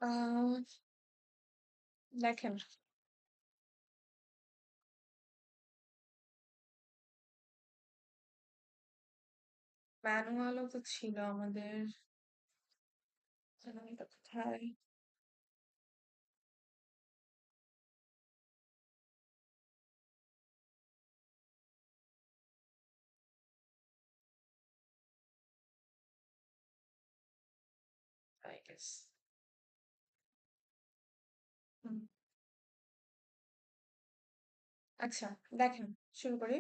আহ দেখেন, ম্যানুয়ালও তো ছিল আমাদের। এটা কোথায়? I guess. আচ্ছা, দেখেন, শুরু করি।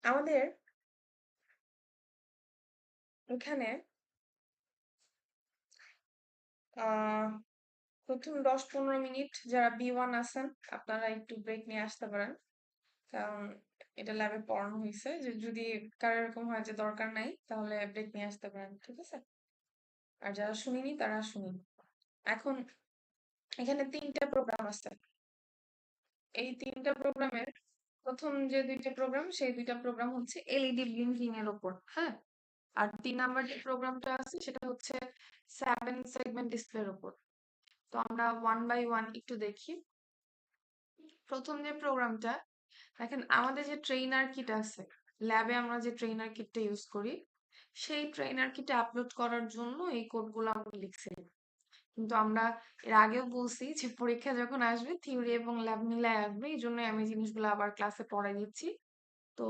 আমাদের এখানে আহ প্রথম 10-15 মিনিট যারা B1 আছেন আপনারা একটু ব্রেক নিয়ে আসতে পারেন। কারণ এটা ল্যাবে পড়ানো হয়েছে যে যদি কারো এরকম হয় যে দরকার নাই তাহলে ব্রেক নিয়ে আসতে পারেন, ঠিক আছে? আর যারা শুনিনি তারা শুনুন। এখন এখানে 3টা প্রোগ্রাম আছে। এই 3টা প্রোগ্রামের প্রথম যে 2টা প্রোগ্রাম সেই 2টা প্রোগ্রাম হচ্ছে এলইডি ব্লিঙ্কিং এর উপর, হ্যাঁ। আর 3 নাম্বার যে প্রোগ্রামটা আছে সেটা হচ্ছে 7 সেগমেন্ট ডিসপ্লের উপর। তো আমরা ওয়ান বাই ওয়ান একটু দেখি। প্রথম যে প্রোগ্রামটা, দেখেন আমাদের যে ট্রেইনার কিট আছে, ল্যাবে আমরা যে ট্রেইনার কিটটা ইউজ করি, সেই ট্রেইনার কিটে আপলোড করার জন্য এই কোডগুলো আমরা লিখছি। কিন্তু আমরা এর আগেও বলছি যে পরীক্ষা যখন আসবে থিওরি এবং ল্যাব মিলায় আসবে, এই জন্য আমি জিনিসগুলো আবার ক্লাসে পড়াই দিচ্ছি। তো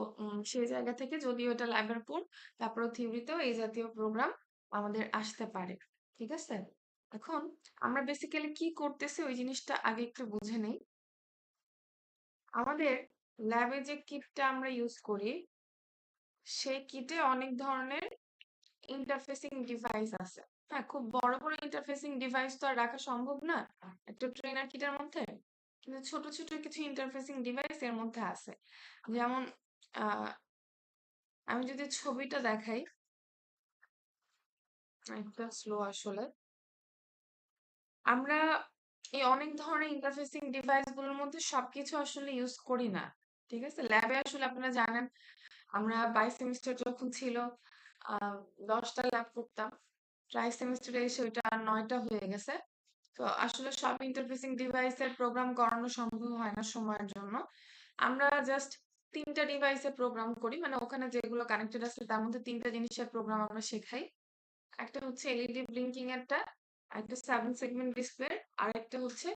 সেই জায়গা থেকে যদিও এটা ল্যাবের পর, তারপরে থিওরিতেও এই জাতীয় প্রোগ্রাম আমাদের আসতে পারে, ঠিক আছে? এখন আমরা বেসিক্যালি কি করতেছি ওই জিনিসটা আগে একটু বুঝে নেই। আমাদের ল্যাবে যে কিটটা আমরা ইউজ করি, সেই কিটে অনেক ধরনের ইন্টারফেসিং ডিভাইস আছে। হ্যাঁ, খুব বড় বড় ইন্টারফেসিং ডিভাইস তো আর রাখা সম্ভব না একটা ট্রেনার কিটের মধ্যে। কিন্তু ছোট ছোট কিছু ইন্টারফেসিং ডিভাইস এর মধ্যে আছে। যেমন আহ আমি যদি ছবিটা দেখাই, একটা স্লো আসলে। আমরা এই অনেক ধরনের ইন্টারফেসিং ডিভাইস গুলোর মধ্যে সবকিছু আসলে ইউজ করি না, ঠিক আছে? ল্যাবে আসলে আপনারা জানেন আমরা বাই সেমিস্টার যখন ছিল 10টা ল্যাব করতাম। ট্রাই সেমিস্টারে এসে ওইটা 9টা হয়ে গেছে। তো আসলে সব ইন্টারফেসিং ডিভাইসের প্রোগ্রাম করানো সম্ভব হয় না সময়ের জন্য। আমরা জাস্ট 3টা ডিভাইসে প্রোগ্রাম করি, মানে ওখানে যেগুলো কানেক্টেড আছে তার মধ্যে 3টা জিনিসের প্রোগ্রাম আমরা শেখাই। একটা হচ্ছে এলইডি ব্লিঙ্কিং এরটা, একটা 7 সেগমেন্ট ডিসপ্লে, আর একটা হচ্ছে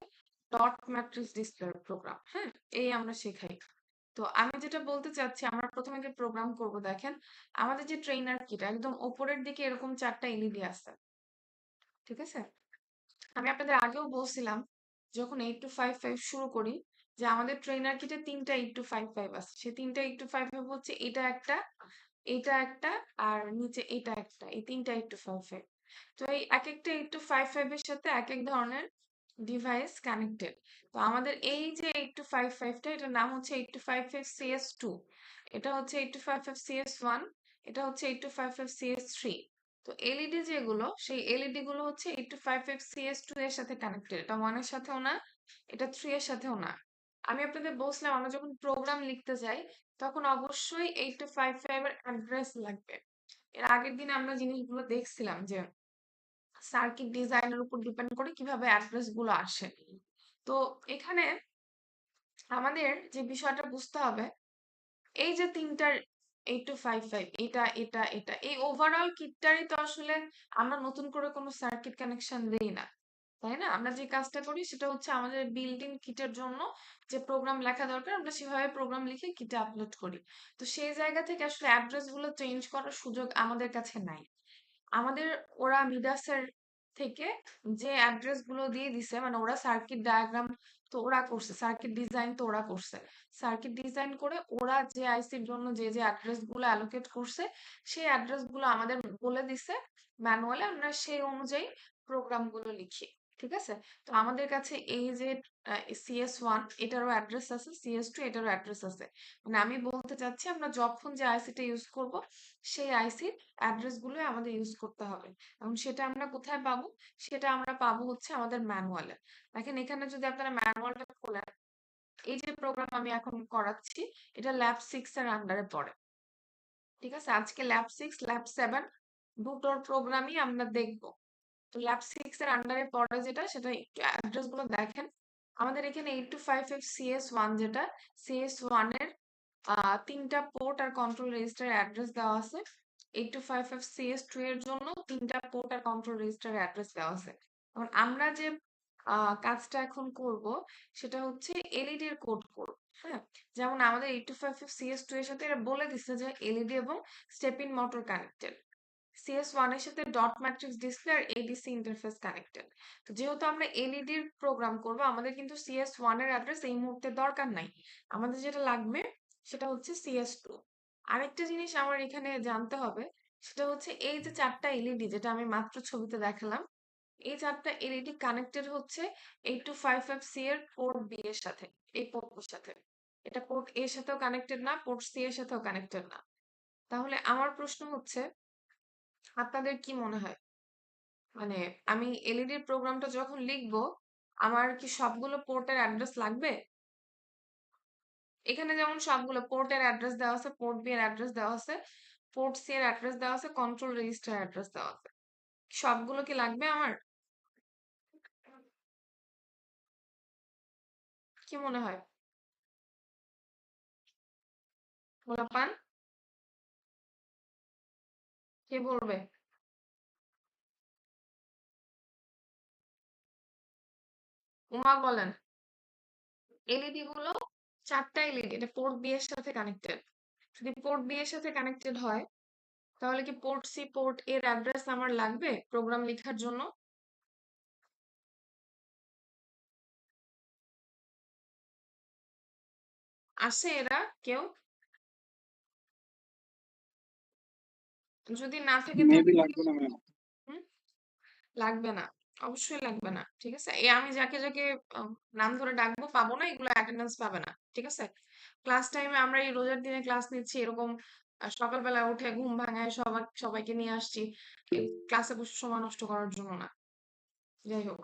ডট ম্যাট্রিক্স ডিসপ্লে প্রোগ্রাম, হ্যাঁ। এই আমরা শেখাই। তো আমি যেটা বলতে চাচ্ছি, আমরা প্রথমে যে প্রোগ্রাম করব, দেখেন আমাদের যে ট্রেইনার কিট একদম উপরের দিকে এরকম 4টা এলইডি আছে, ঠিক আছে? আমি আপনাদের আগেও বলছিলাম যখন 8255 শুরু করি যে আমাদের ট্রেইনার কিটে 3টা 8255 আছে। সেই 3টা 8255 হচ্ছে এটা একটা, এটা একটা, আর নিচে এটা একটা, এই 3টা 8255। তো এই এক একটা 8255 এর সাথে এক এক ধরনের ডিভাইস কানেক্টেড। তো আমাদের এই যে 8255টা, এটার নাম হচ্ছে 8255CS2, এটা হচ্ছে 8255CS1, এটা হচ্ছে 8255CS3। তো এলইডি যেগুলো, সেই এলইডি গুলো হচ্ছে 8255CS2 এর সাথে কানেক্টেড। এটা 1 এর সাথেও না, এটা 3 এর সাথেও না। আমি আপনাদের বলছিলাম আমরা যখন প্রোগ্রাম লিখতে যাই তখন অবশ্যই 8255 এর অ্যাড্রেস লাগবে। এর আগের দিন আমরা জিনিসগুলো দেখছিলাম যে সার্কিট ডিজাইনের উপর ডিপেন্ড করে কিভাবে অ্যাড্রেস গুলো আসে। তো এখানে আমাদের যে বিষয়টা বুঝতে হবে, এই যে 3টার 8255, এটা এটা এটা, এই ওভারঅল কিটটারই তো আসলে আমরা নতুন করে কোনো সার্কিট কানেকশন দেই না, তাই না? আমরা যে কাজটা করি সেটা হচ্ছে আমাদের বিল্ট ইন কিটের জন্য যে প্রোগ্রাম লেখা দরকার আমরা সেভাবে প্রোগ্রাম লিখে কিটে আপলোড করি। তো সেই জায়গা থেকে আসলে অ্যাড্রেস গুলো চেঞ্জ করার সুযোগ আমাদের কাছে নাই। আমাদের ওরা মিডাসের থেকে যে অ্যাড্রেস গুলো দিয়ে দিছে, মানে ওরা সার্কিট ডায়াগ্রাম তো ওরা করছে, সার্কিট ডিজাইন তো ওরা করছে, সার্কিট ডিজাইন করে ওরা যে আইসির জন্য যে যে অ্যাড্রেস গুলো অ্যালোকেট করছে সেই অ্যাড্রেস গুলো আমাদের বলে দিছে ম্যানুয়ালে, আমরা সেই অনুযায়ী প্রোগ্রাম গুলো লিখি, ঠিক আছে? তো আমাদের কাছে এই যে CS1 এটারও অ্যাড্রেস আছে, CS2 এটারও অ্যাড্রেস আছে। মানে আমি বলতে চাচ্ছি আমরা যখন যে আইসিটা ইউজ করব সেই আইসির অ্যাড্রেস গুলো আমাদের ইউজ করতে হবে। এবং সেটা আমরা কোথায় পাবো? সেটা আমরা পাবো হচ্ছে আমাদের ম্যানুয়ালে। দেখেন এখানে যদি আপনারা ম্যানুয়ালটা খোলেন, এই যে প্রোগ্রাম আমি এখন করাচ্ছি এটা ল্যাব 6 এর আন্ডারে পড়ে। ঠিক আছে? আজকে ল্যাব 6, ল্যাব 7 দুটোর প্রোগ্রামই আমরা দেখব। তো ল্যাব 6 এর আন্ডারে পড়ে যেটা সেটা একটু অ্যাড্রেস গুলো দেখেন। আমাদের এখানে 8255 CS1 যেটা CS1 এর 3টা পোর্ট আর কন্ট্রোল রেজিস্টার অ্যাড্রেস দেওয়া আছে। 8255 CS2 এর জন্য 3টা পোর্ট আর কন্ট্রোল রেজিস্টার অ্যাড্রেস দেওয়া আছে। এখন আমরা যে কাজটা এখন করব সেটা হচ্ছে এলইডি এর কোড করব। হ্যাঁ, যেমন আমাদের 8255 CS2 এর সাথে এরা বলে দিচ্ছে যে এলইডি এবং step in motor connected. CS1 এর সাথে ডট ম্যাট্রিক্স ডিসপ্লে আর এডিসি ইন্টারফেস কানেক্টেড। তো যেহেতু আমরা এলইডি এর প্রোগ্রাম করব আমাদের কিন্তু CS1 এর অ্যাড্রেস এই মুহূর্তে দরকার নাই। আমাদের যেটা লাগবে সেটা হচ্ছে CS2। আরেকটা জিনিস আমার এখানে জানতে হবে সেটা হচ্ছে এই যে 4টা এলইডি যেটা আমি মাত্র ছবিতে দেখালাম, এই 4টা এলইডি কানেক্টেড হচ্ছে 8255C এর পোর্ট বি এর সাথে, এই পোর্টের সাথে। এটা পোর্ট এর সাথেও কানেক্টেড না, পোর্ট সি এর সাথেও কানেক্টেড না। তাহলে আমার প্রশ্ন হচ্ছে আপনাদের কি মনে হয়, মানে আমি এলইডি প্রোগ্রামটা যখন লিখবো আমার কি সবগুলো পোর্টের অ্যাড্রেস লাগবে? এখানে যেমন সবগুলো পোর্টের অ্যাড্রেস দেওয়া আছে, পোর্ট বি এর অ্যাড্রেস দেওয়া আছে, পোর্ট সি এর অ্যাড্রেস দেওয়া আছে, কন্ট্রোল রেজিস্টার অ্যাড্রেস দেওয়া আছে। সবগুলো কি লাগবে আমার? কি মনে হয়? পোলাপান কে বলবে? উমা বলেন। এলইডি গুলো 4টা এলইডি, এটা পোর্ট বি এর সাথে কানেক্টেড। যদি পোর্ট বি এর সাথে কানেক্টেড হয় তাহলে কি পোর্ট সি পোর্ট এর অ্যাড্রেস আমার লাগবে প্রোগ্রাম লেখার জন্য? আছে এরা কেউ? যদি না থাকে মেবি তাহলে লাগবে না ম্যাম। হুম, লাগবে না, অবশ্যই লাগবে না। ঠিক আছে, এই আমি যাকে যাকে আম, নাম ধরে ডাকবো পাবো না, এগুলো অ্যাটেন্ডেন্স পাবে না। ঠিক আছে, ক্লাস টাইমে আমরা এই রোজার দিনে ক্লাস নিচ্ছি এরকম সকালবেলা উঠে ঘুম ভাঙায় সবাইকে নিয়ে আসছি ক্লাসে বসে সময় নষ্ট করার জন্য না। যাই হোক,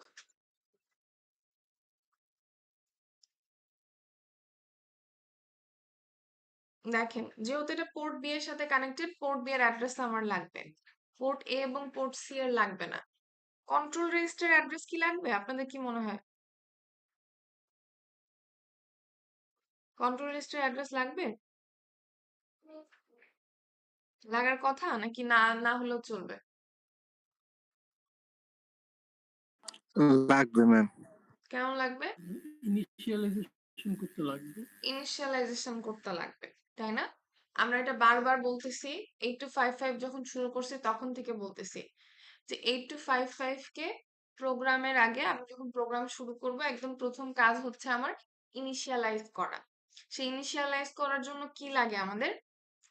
দেখেন যেহেতু এটা পোর্ট বি এর সাথে কানেক্টেড, পোর্ট বি এর অ্যাড্রেস আমার লাগবে, পোর্ট এ এবং পোর্ট সি এর লাগবে না। কন্ট্রোল রেজিস্টার অ্যাড্রেস কি লাগবে আপনাদের কি মনে হয়? কন্ট্রোল রেজিস্টার অ্যাড্রেস লাগবে? লাগার কথা নাকি না না হলেও চলবে? লাগবে ম্যাম। কেমন লাগবে? ইনিশিয়ালাইজেশন করতে লাগবে। ইনিশিয়ালাইজেশন করতে লাগবে, তাই না? আমরা এটা বারবার বলতেছি, 8255 যখন শুরু করছি তখন থেকে বলতেছি যে 8255 কে প্রোগ্রামের আগে আমি যখন প্রোগ্রাম শুরু করব একদম প্রথম কাজ হচ্ছে আমার ইনিশিয়ালাইজ করা। সেই ইনিশিয়ালাইজ করার জন্য কি লাগে আমাদের?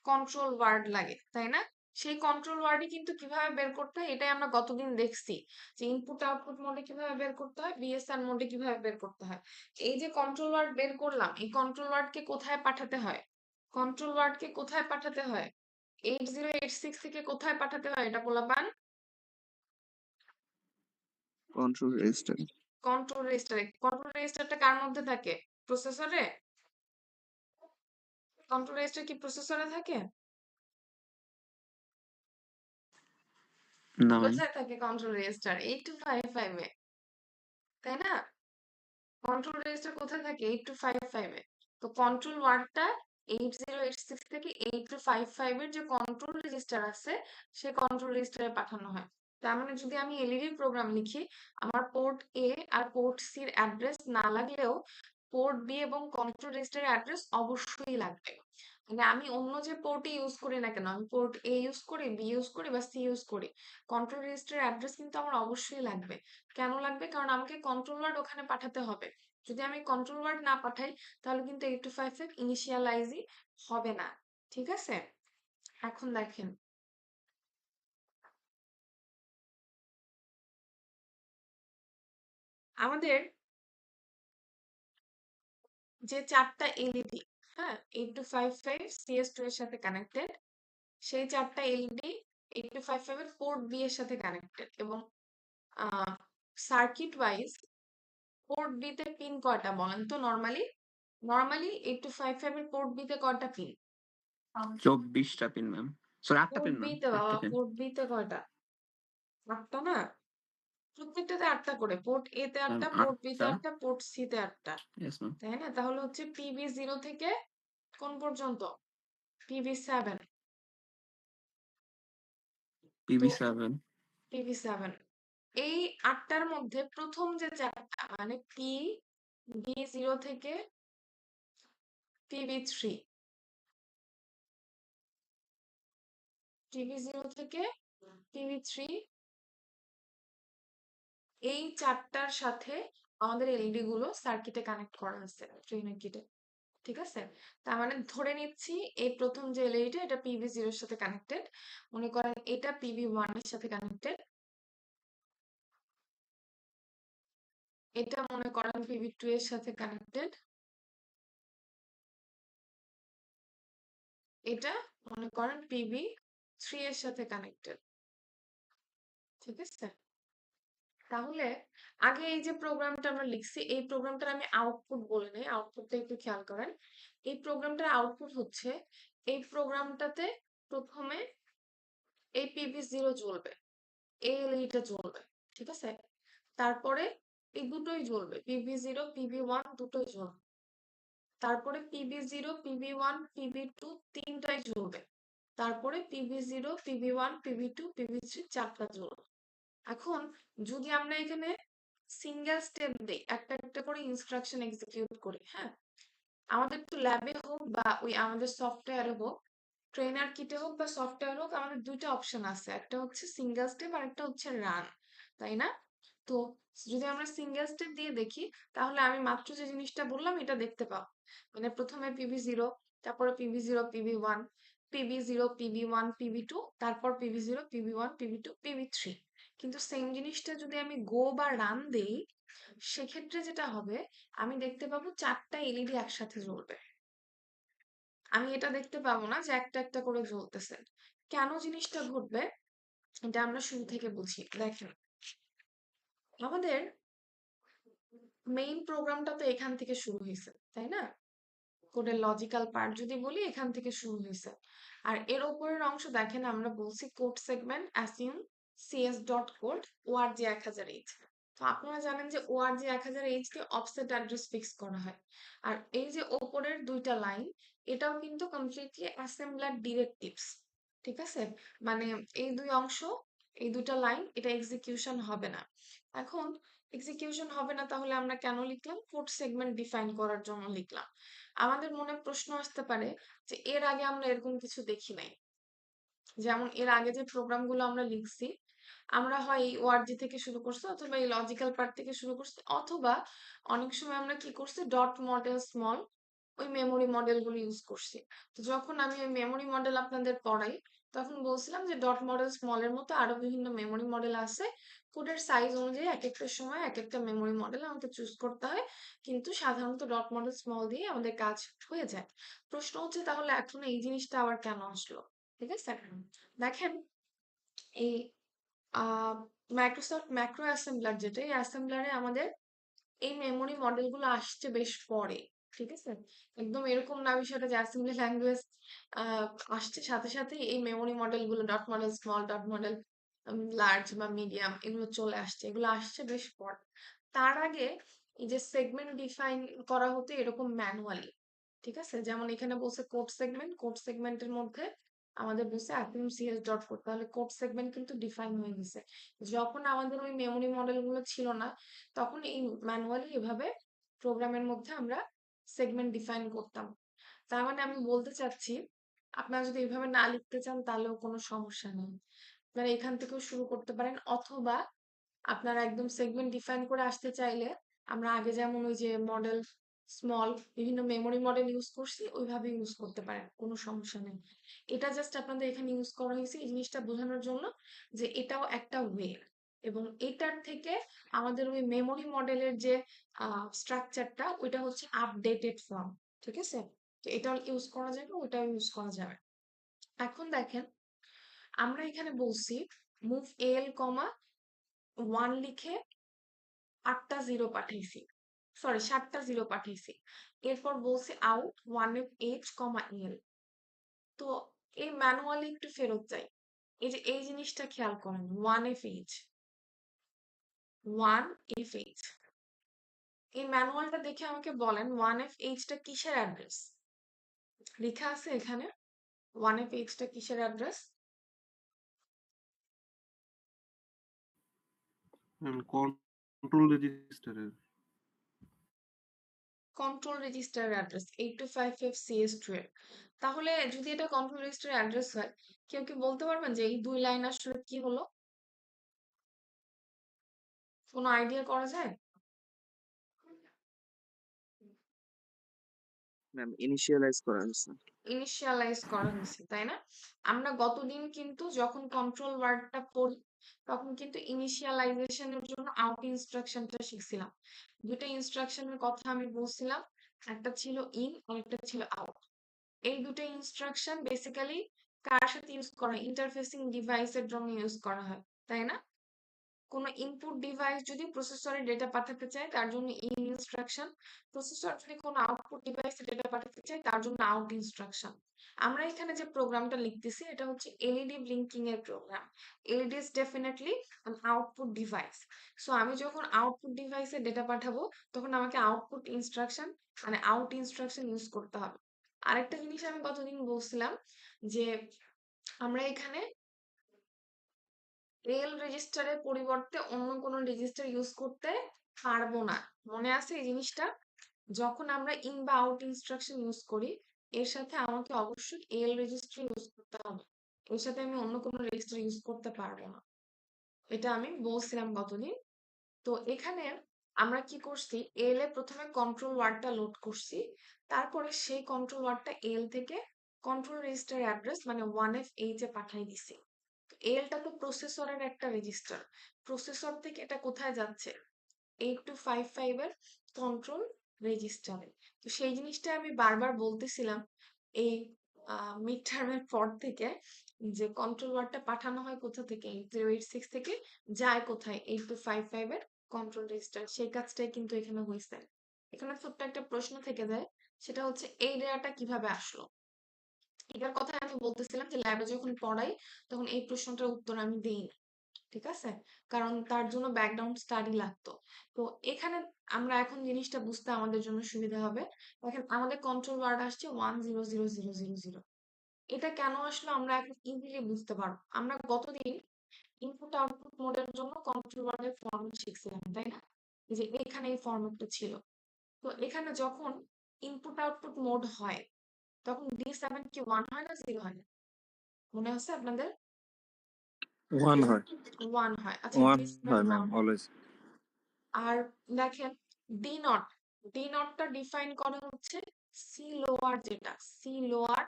কন্ট্রোল ওয়ার্ড লাগে, তাই না? সেই কন্ট্রোল ওয়ার্ডই কিন্তু কিভাবে বের করতে হয় এটাই আমরা গতদিন দেখছি, যে ইনপুট আউটপুট মোডে কিভাবে বের করতে হয়, বিএসআর মোডে কিভাবে বের করতে হয়। এই যে কন্ট্রোল ওয়ার্ড বের করলাম, এই কন্ট্রোল ওয়ার্ডকে কোথায় পাঠাতে হয়? কন্ট্রোল ওয়ার্ডকে কোথায় পাঠাতে হয়? 8086 থেকে কোথায় পাঠাতে হয় এটা পোলাপান? Control register. কন্ট্রোল রেজিস্টারে। কন্ট্রোল রেজিস্টারটা কার মধ্যে থাকে? প্রসেসরে? কন্ট্রোল রেজিস্টার কি প্রসেসরে থাকে? না ম্যাম। কোথায় থাকে কন্ট্রোল রেজিস্টার? 8255 এ, তাই না? কন্ট্রোল রেজিস্টার কোথায় থাকে? 8255 এ। তো কন্ট্রোল ওয়ার্ডটা 8086 থেকে 8255 এর যে কন্ট্রোল রেজিস্টার আছে সে কন্ট্রোল রেজিস্টারে পাঠানো হয়। তার মানে যদি আমি এলইডি প্রোগ্রাম লিখি আমার পোর্ট এ আর পোর্ট সি এর অ্যাড্রেস না লাগলেও পোর্ট বি এবং কন্ট্রোল রেজিস্টারের অ্যাড্রেস অবশ্যই লাগবে। মানে আমি অন্য যে পোর্টই ইউজ করি না কেন, আমি পোর্ট এ ইউজ করি, বি ইউজ করি বা সি ইউজ করি, কন্ট্রোল রেজিস্টারের অ্যাড্রেস কিন্তু আমার অবশ্যই লাগবে। কেন লাগবে? কারণ আমাকে কন্ট্রোল ওয়ার্ড ওখানে পাঠাতে হবে। যদি আমি কন্ট্রোল ওয়ার্ড না পাঠাই তাহলে কিন্তু 8255 ইনিশিয়ালাইজই হবে না। ঠিক আছে, এখন দেখেন আমাদের যে 4টা এলইডি, হ্যাঁ, 8255 CS2 এর সাথে কানেক্টেড, সেই 4টা এলইডি 8255 এর পোর্ট বি এর সাথে কানেক্টেড এবং সার্কিট ওয়াইজ পোর্ট বি তে পিন কয়টা বলেন তো? নরমালি 8255 এর পোর্ট বি তে কয়টা পিন? 24টা পিন ম্যাম, সরি 8টা পোর্ট পিন বি ম্যাম, তে 8টা বাবা, পিন। পোর্ট বি তে কয়টা? 8টা না? প্রত্যেকটাতে 8টা করে, পোর্ট এ তে 8টা, পোর্ট বি তে 8টা, 8টা, পোর্ট সি তে 8টা, ইয়েস ম্যাম। তাই না? তাহলে হচ্ছে পিবি 0 থেকে কোন পর্যন্ত? পিবি 7। তো PB7, পিবি 7 এই 8টার মধ্যে প্রথম যে 4টা মানে বি 0 থেকে পিবি 3, পিবি 0 থেকে পিবি 3, এই 4টার সাথে আমাদের এলইডি গুলো সার্কিটে কানেক্ট করা আছে, ট্রেনের কিটে। ঠিক আছে? তার মানে ধরে নিচ্ছি এই প্রথম যে এলইডি এটা পিবি 0 এর সাথে কানেক্টেড, মনে করেন এটা পিবি 1 এর সাথে কানেক্টেড, এটা মনে করেন পিবি 2 এর সাথে কানেক্টেড, এটা মনে করেন পিবি 3 এর সাথে কানেক্টেড। ঠিক আছে? তাহলে আগে এই যে প্রোগ্রামটা আমরা লিখছি এই প্রোগ্রামটার আমি আউটপুট বলে নেই, আউটপুটটা একটু খেয়াল করেন। এই প্রোগ্রামটার আউটপুট হচ্ছে এই প্রোগ্রামটাতে প্রথমে এই পিবি 0 জ্বলবে, এই এলইডিটা জ্বলবে। ঠিক আছে? তারপরে এই দুটোই জ্বলবে, পিবি 0 পিবি 1 দুটোই জ্বলবে। তারপরে পিবি 0 পিবি 1 পিবি 2 তিনটাই জ্বলবে। তারপরে পিবি 0 পিবি 1 পিবি 2 পিবি 3 চারটা জ্বলবে। এখন যদি আমরা এখানে সিঙ্গেল স্টেপ দেই, একটা একটা করে ইনস্ট্রাকশন এক্সিকিউট করি, হ্যাঁ, আমাদের তো ল্যাবে হোক বা ওই আমাদের সফটওয়্যারে হোক, ট্রেনার কিটে হোক বা সফটওয়্যার হোক, আমাদের দুইটা অপশন আছে, একটা হচ্ছে সিঙ্গেল স্টেপ আর একটা হচ্ছে রান, তাই না? তো যদি আমরা সিঙ্গেল স্টেপ দিয়ে দেখি তাহলে আমি মাত্র যে জিনিসটা বললাম এটা দেখতে পাবো, মানে প্রথমে পিবি 0, তারপরে PB 0 PB 1, PB 0 PB 1 PB 2, তারপর পিবি 0 পিবি 1 পিবি 2 পিবি 3। কিন্তু সেম জিনিসটা যদি আমি গো বা রান দেই সেক্ষেত্রে যেটা হবে আমি দেখতে পাবো 4টা এলইডি একসাথে জ্বলবে। আমি এটা দেখতে পাবো না যে একটা একটা করে জ্বলতেছে। কেন জিনিসটা ঘটবে এটা আমরা শুরু থেকে বুঝি। দেখেন, আমাদের মেইন প্রোগ্রামটা তো এখান থেকে শুরু হয়েছে, তাই না? কোডের লজিক্যাল পার্ট যদি বলি এখান থেকে শুরু হয়েছে। আর এর উপরের অংশ দেখেন আমরা বলছি code segment assume CS dot code ORG 1000H। তো আপনারা জানেন যে ওআরজি 1000H কে অফসেট অ্যাড্রেস ফিক্স করা হয়। আর এই যে ওপরের দুইটা লাইন এটাও কিন্তু কমপ্লিটলি অ্যাসেম্বলার ডিরেক্টিভস। ঠিক আছে? মানে এই দুই অংশ, এই দুইটা লাইন এটা এক্সিকিউশন হবে না। এখন এক্সিকিউশন হবে না তাহলে আমরা কেন লিখলাম? কোড সেগমেন্ট ডিফাইন করার জন্য লিখলাম। আমাদের মনে প্রশ্ন আসতে পারে যে এর আগে আমরা এরকম কিছু দেখি নাই, যেমন এর আগে যে প্রোগ্রামগুলো আমরা লিখছি আমরা হয় এই ওআরজি থেকে শুরু করছি অথবা এই লজিক্যাল পার্ট থেকে শুরু করছি, অথবা অনেক সময় আমরা কি করছি ডট মডেল স্মল ওই মেমোরি মডেল গুলো ইউজ করছি। তো যখন আমি ওই মেমোরি মডেল আপনাদের পড়াই তখন বলছিলাম যে ডট মডেল স্মল এর মতো আরো বিভিন্ন মেমোরি মডেল আছে, কোডের সাইজ অনুযায়ী এক একটা সময় এক একটা মেমোরি মডেল আমাকে চুজ করতে হয়, কিন্তু সাধারণত ডট মডেল স্মল দিয়ে আমাদের কাজ হয়ে যায়। প্রশ্ন হচ্ছে তাহলে এখন এই জিনিসটা আবার কেন আসলো? ঠিক আছে, দেখেন এই মাইক্রোসফট ম্যাক্রো অ্যাসেম্বলার যেটা, এই অ্যাসেম্বলারে আমাদের এই মেমোরি মডেলগুলো আসছে বেশ পরে। ঠিক আছে? একদম এরকম না বিষয়টা যে অ্যাসেম্বলি ল্যাঙ্গুয়েজ আসছে সাথে সাথে এই মেমোরি মডেলগুলো dot model small dot model large বা মিডিয়াম এগুলো চলে আসছে, এগুলো আসছে বেশ পরে। তার আগে এই যে সেগমেন্ট ডিফাইন করা হতো এরকম ম্যানুয়ালি। ঠিক আছে? যেমন এখানে বলছে কোড সেগমেন্ট, কোড সেগমেন্টের মধ্যে আমাদের বলছে অ্যাসিউম সিএস ডট কোড, তাহলে কোড সেগমেন্ট কিন্তু ডিফাইন হয়ে গেছে। যখন আমাদের ওই মেমোরি মডেলগুলো ছিল না তখন এই ম্যানুয়ালি এভাবে প্রোগ্রামের মধ্যে আমরা সেগমেন্ট ডিফাইন করতাম। তার মানে আমি বলতে চাচ্ছি আপনারা যদি এইভাবে না লিখতে চান তাহলেও কোনো সমস্যা নেই, আপনারা এখান থেকেও শুরু করতে পারেন, অথবা আপনারা একদম সেগমেন্ট ডিফাইন করে আসতে চাইলে আমরা আগে যেমন ওই যে মডেল স্মল বিভিন্ন মেমোরি মডেল ইউজ করছি ওইভাবে ইউজ করতে পারেন, কোনো সমস্যা নেই। এটা জাস্ট আপনাদের এখানে ইউজ করা হয়েছে এই জিনিসটা বোঝানোর জন্য যে এটাও একটা ওয়ে। এবং এটার থেকে আমাদের ওই মেমোরি মডেলের যে স্ট্রাকচারটা ওইটা হচ্ছে আপডেটেড ফর্ম। ঠিক আছে, তো এটাও ইউজ করা যাবে, ওইটাও ইউজ করা যাবে। এখন দেখেন আমরা এখানে বলছি মুভ এল কমা 1 লিখে 8টা জিরো পাঠাইছি, সরি 7টা জিরো পাঠাইছি। এরপর বলছি আউট 1f কমা এল। তো এই ম্যানুয়ালি একটু ফেরত যাই, এই যে এই জিনিসটা খেয়াল করেন 1f 1f। এই ম্যানুয়ালটা দেখে আমাকে বলেন 1f টা কিসের অ্যাড্রেস লেখা আছে এখানে, 1f টা কিসের অ্যাড্রেস? কন্ট্রোল রেজিস্টারের। কন্ট্রোল রেজিস্টার অ্যাড্রেস 8255CS2 এর। তাহলে যদি এটা কন্ট্রোল রেজিস্টার অ্যাড্রেস হয়, কেউ কি বলতে পারবেন যে এই 2 লাইন আসলে কি হলো? কোনো আইডিয়া করা যায়? ম্যাম ইনিশিয়ালাইজ করা হয়েছে। ইনিশিয়ালাইজ করা হয়েছে, তাই না? আমরা গতদিন কিন্তু যখন কন্ট্রোল ওয়ার্ডটা পড়ি তখন কিন্তু ইনিশিয়ালাইজেশনের জন্য আউট ইনস্ট্রাকশনটা শিখছিলাম। দুটো ইনস্ট্রাকশনের কথা আমি বলছিলাম, একটা ছিল ইন আর একটা ছিল আউট। এই দুটো ইনস্ট্রাকশন বেসিক্যালি কার সাথে ইউজ করা হয়? ইন্টারফেসিং ডিভাইসের জন্য ইউজ করা হয়, তাই না? কোনো ইনপুট ডিভাইস যদি প্রসেসরে ডেটা পাঠাতে চায় তার জন্য ইন ইনস্ট্রাকশন, প্রসেসর যদি কোনো আউটপুট ডিভাইসে ডেটা পাঠাতে চায় তার জন্য আউট ইনস্ট্রাকশন। আমরা এখানে যে প্রোগ্রামটা লিখতেছি এটা হচ্ছে এলইডি ব্লিঙ্কিং এর program. LED is definitely an output device. So আমি যখন আউটপুট ডিভাইসে ডেটা পাঠাবো তখন আমাকে আউটপুট ইনস্ট্রাকশন মানে আউট ইনস্ট্রাকশন ইউজ করতে হবে। আরেকটা জিনিস আমি গতদিন বলছিলাম যে আমরা এখানে এল রেজিস্টারের পরিবর্তে অন্য কোনো রেজিস্টার ইউজ করতে পারবো না। মনে আছে এই জিনিসটা? যখন আমরা ইন বা আউট ইনস্ট্রাকশন ইউজ করি এর সাথে আমাকে অবশ্যই এল রেজিস্টার ইউজ করতে হবে, এর সাথে আমি অন্য কোনো রেজিস্টার ইউজ করতে পারবো না। এটা আমি বলছিলাম গতদিন। তো এখানে আমরা কি করছি, এল এ প্রথমে কন্ট্রোল ওয়ার্ডটা লোড করছি, তারপরে সেই কন্ট্রোল ওয়ার্ডটা এল থেকে কন্ট্রোল রেজিস্টার অ্যাড্রেস মানে 1f এ পাঠিয়ে দিছি। এলটা তো প্রসেসরের একটা রেজিস্টার, প্রসেসর থেকে এটা কোথায় যাচ্ছে? 8255 এর কন্ট্রোল রেজিস্টারে। তো সেই জিনিসটা আমি বারবার বলতেছিলাম এই মিড টার্মের পর থেকে, যে কন্ট্রোল ওয়ার্ডটা পাঠানো হয় কোথা থেকে? 8086 থেকে যায় কোথায়? 8255 এর কন্ট্রোল রেজিস্টার। সেই কাজটাই কিন্তু এখানে হয়েছে। এখানে ছোট্ট একটা প্রশ্ন থেকে যায়, সেটা হচ্ছে এই ডেটাটা কিভাবে আসলো? এটার কথা আমি বলতেছিলাম যে ল্যাবে যখন পড়াই তখন এই প্রশ্নটার উত্তর আমি দেই না, ঠিক আছে? কারণ তার জন্য ব্যাকগ্রাউন্ড স্টাডি লাগতো। তো এখানে আমরা এখন জিনিসটা বুঝতে আমাদের জন্য সুবিধা হবে। দেখেন আমাদের কন্ট্রোল ওয়ার্ড আসছে 100000। এটা কেন আসলো আমরা এখন ইজিলি বুঝতে পারবো। আমরা গতদিন ইনপুট আউটপুট মোডের জন্য কন্ট্রোল ওয়ার্ডের ফরম্যাট শিখছিলাম, তাই না? এই যে এখানে এই ফরম্যাটটা ছিল। তো এখানে যখন ইনপুট আউটপুট মোড হয় তখন D7 কি 1 হয় না 0 হয় না? মনে আছে আপনাদের? 1 হয়। 1 হয়। আচ্ছা 1 D7 হয় ম্যাম 1 হয়। অলওয়েজ। আর দেখেন ডি নট, ডি নটটা ডিফাইন করে হচ্ছে সি লোয়ার, যেটা সি লোয়ার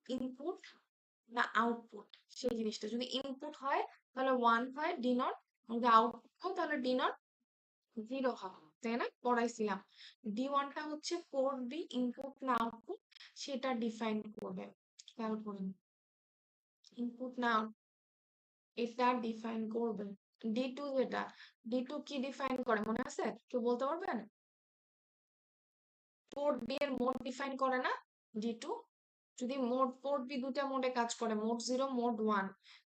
ইনপুট না আউটপুট, সেই জিনিসটা যদি ইনপুট হয় তাহলে 1 হয় ডি নট, যদি আউটপুট হয় তাহলে ডি নট 0 হয়, তাই না? পড়াইছিলাম। D1টা হচ্ছে পোর্ট বি ইনপুট না আউটপুট সেটা ডিফাইন করবে, খেয়াল করুন। ইনপুট না এটা ডিফাইন করবে। D2 যেটা, D2 কি ডিফাইন করে মনে আছে? কেউ বলতে পারবেন? পোর্ট বি এর মোড ডিফাইন করে না D2? যদি মোড পোর্ট বি দুটা মোডে কাজ করে, মোড 0 মোড 1,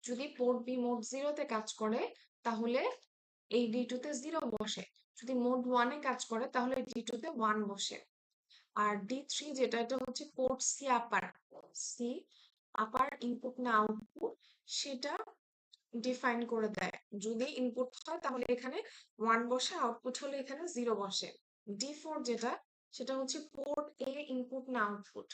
যদি পোর্ট বি মোড 0 তে কাজ করে তাহলে এই D2 তে 0 বসে, যদি মোড 1 এ কাজ করে তাহলে D2 তে 1 বসে। আর D3 যেটা, এটা হচ্ছে পোর্ট সি আপার, সি আপার ইনপুট না আউটপুট সেটা ডিফাইন করে দেয়। যদি ইনপুট হয় তাহলে এখানে 1 বসে, আউটপুট হলে এখানে 0 বসে। D4 যেটা, সেটা হচ্ছে পোর্ট এ ইনপুট না আউটপুট।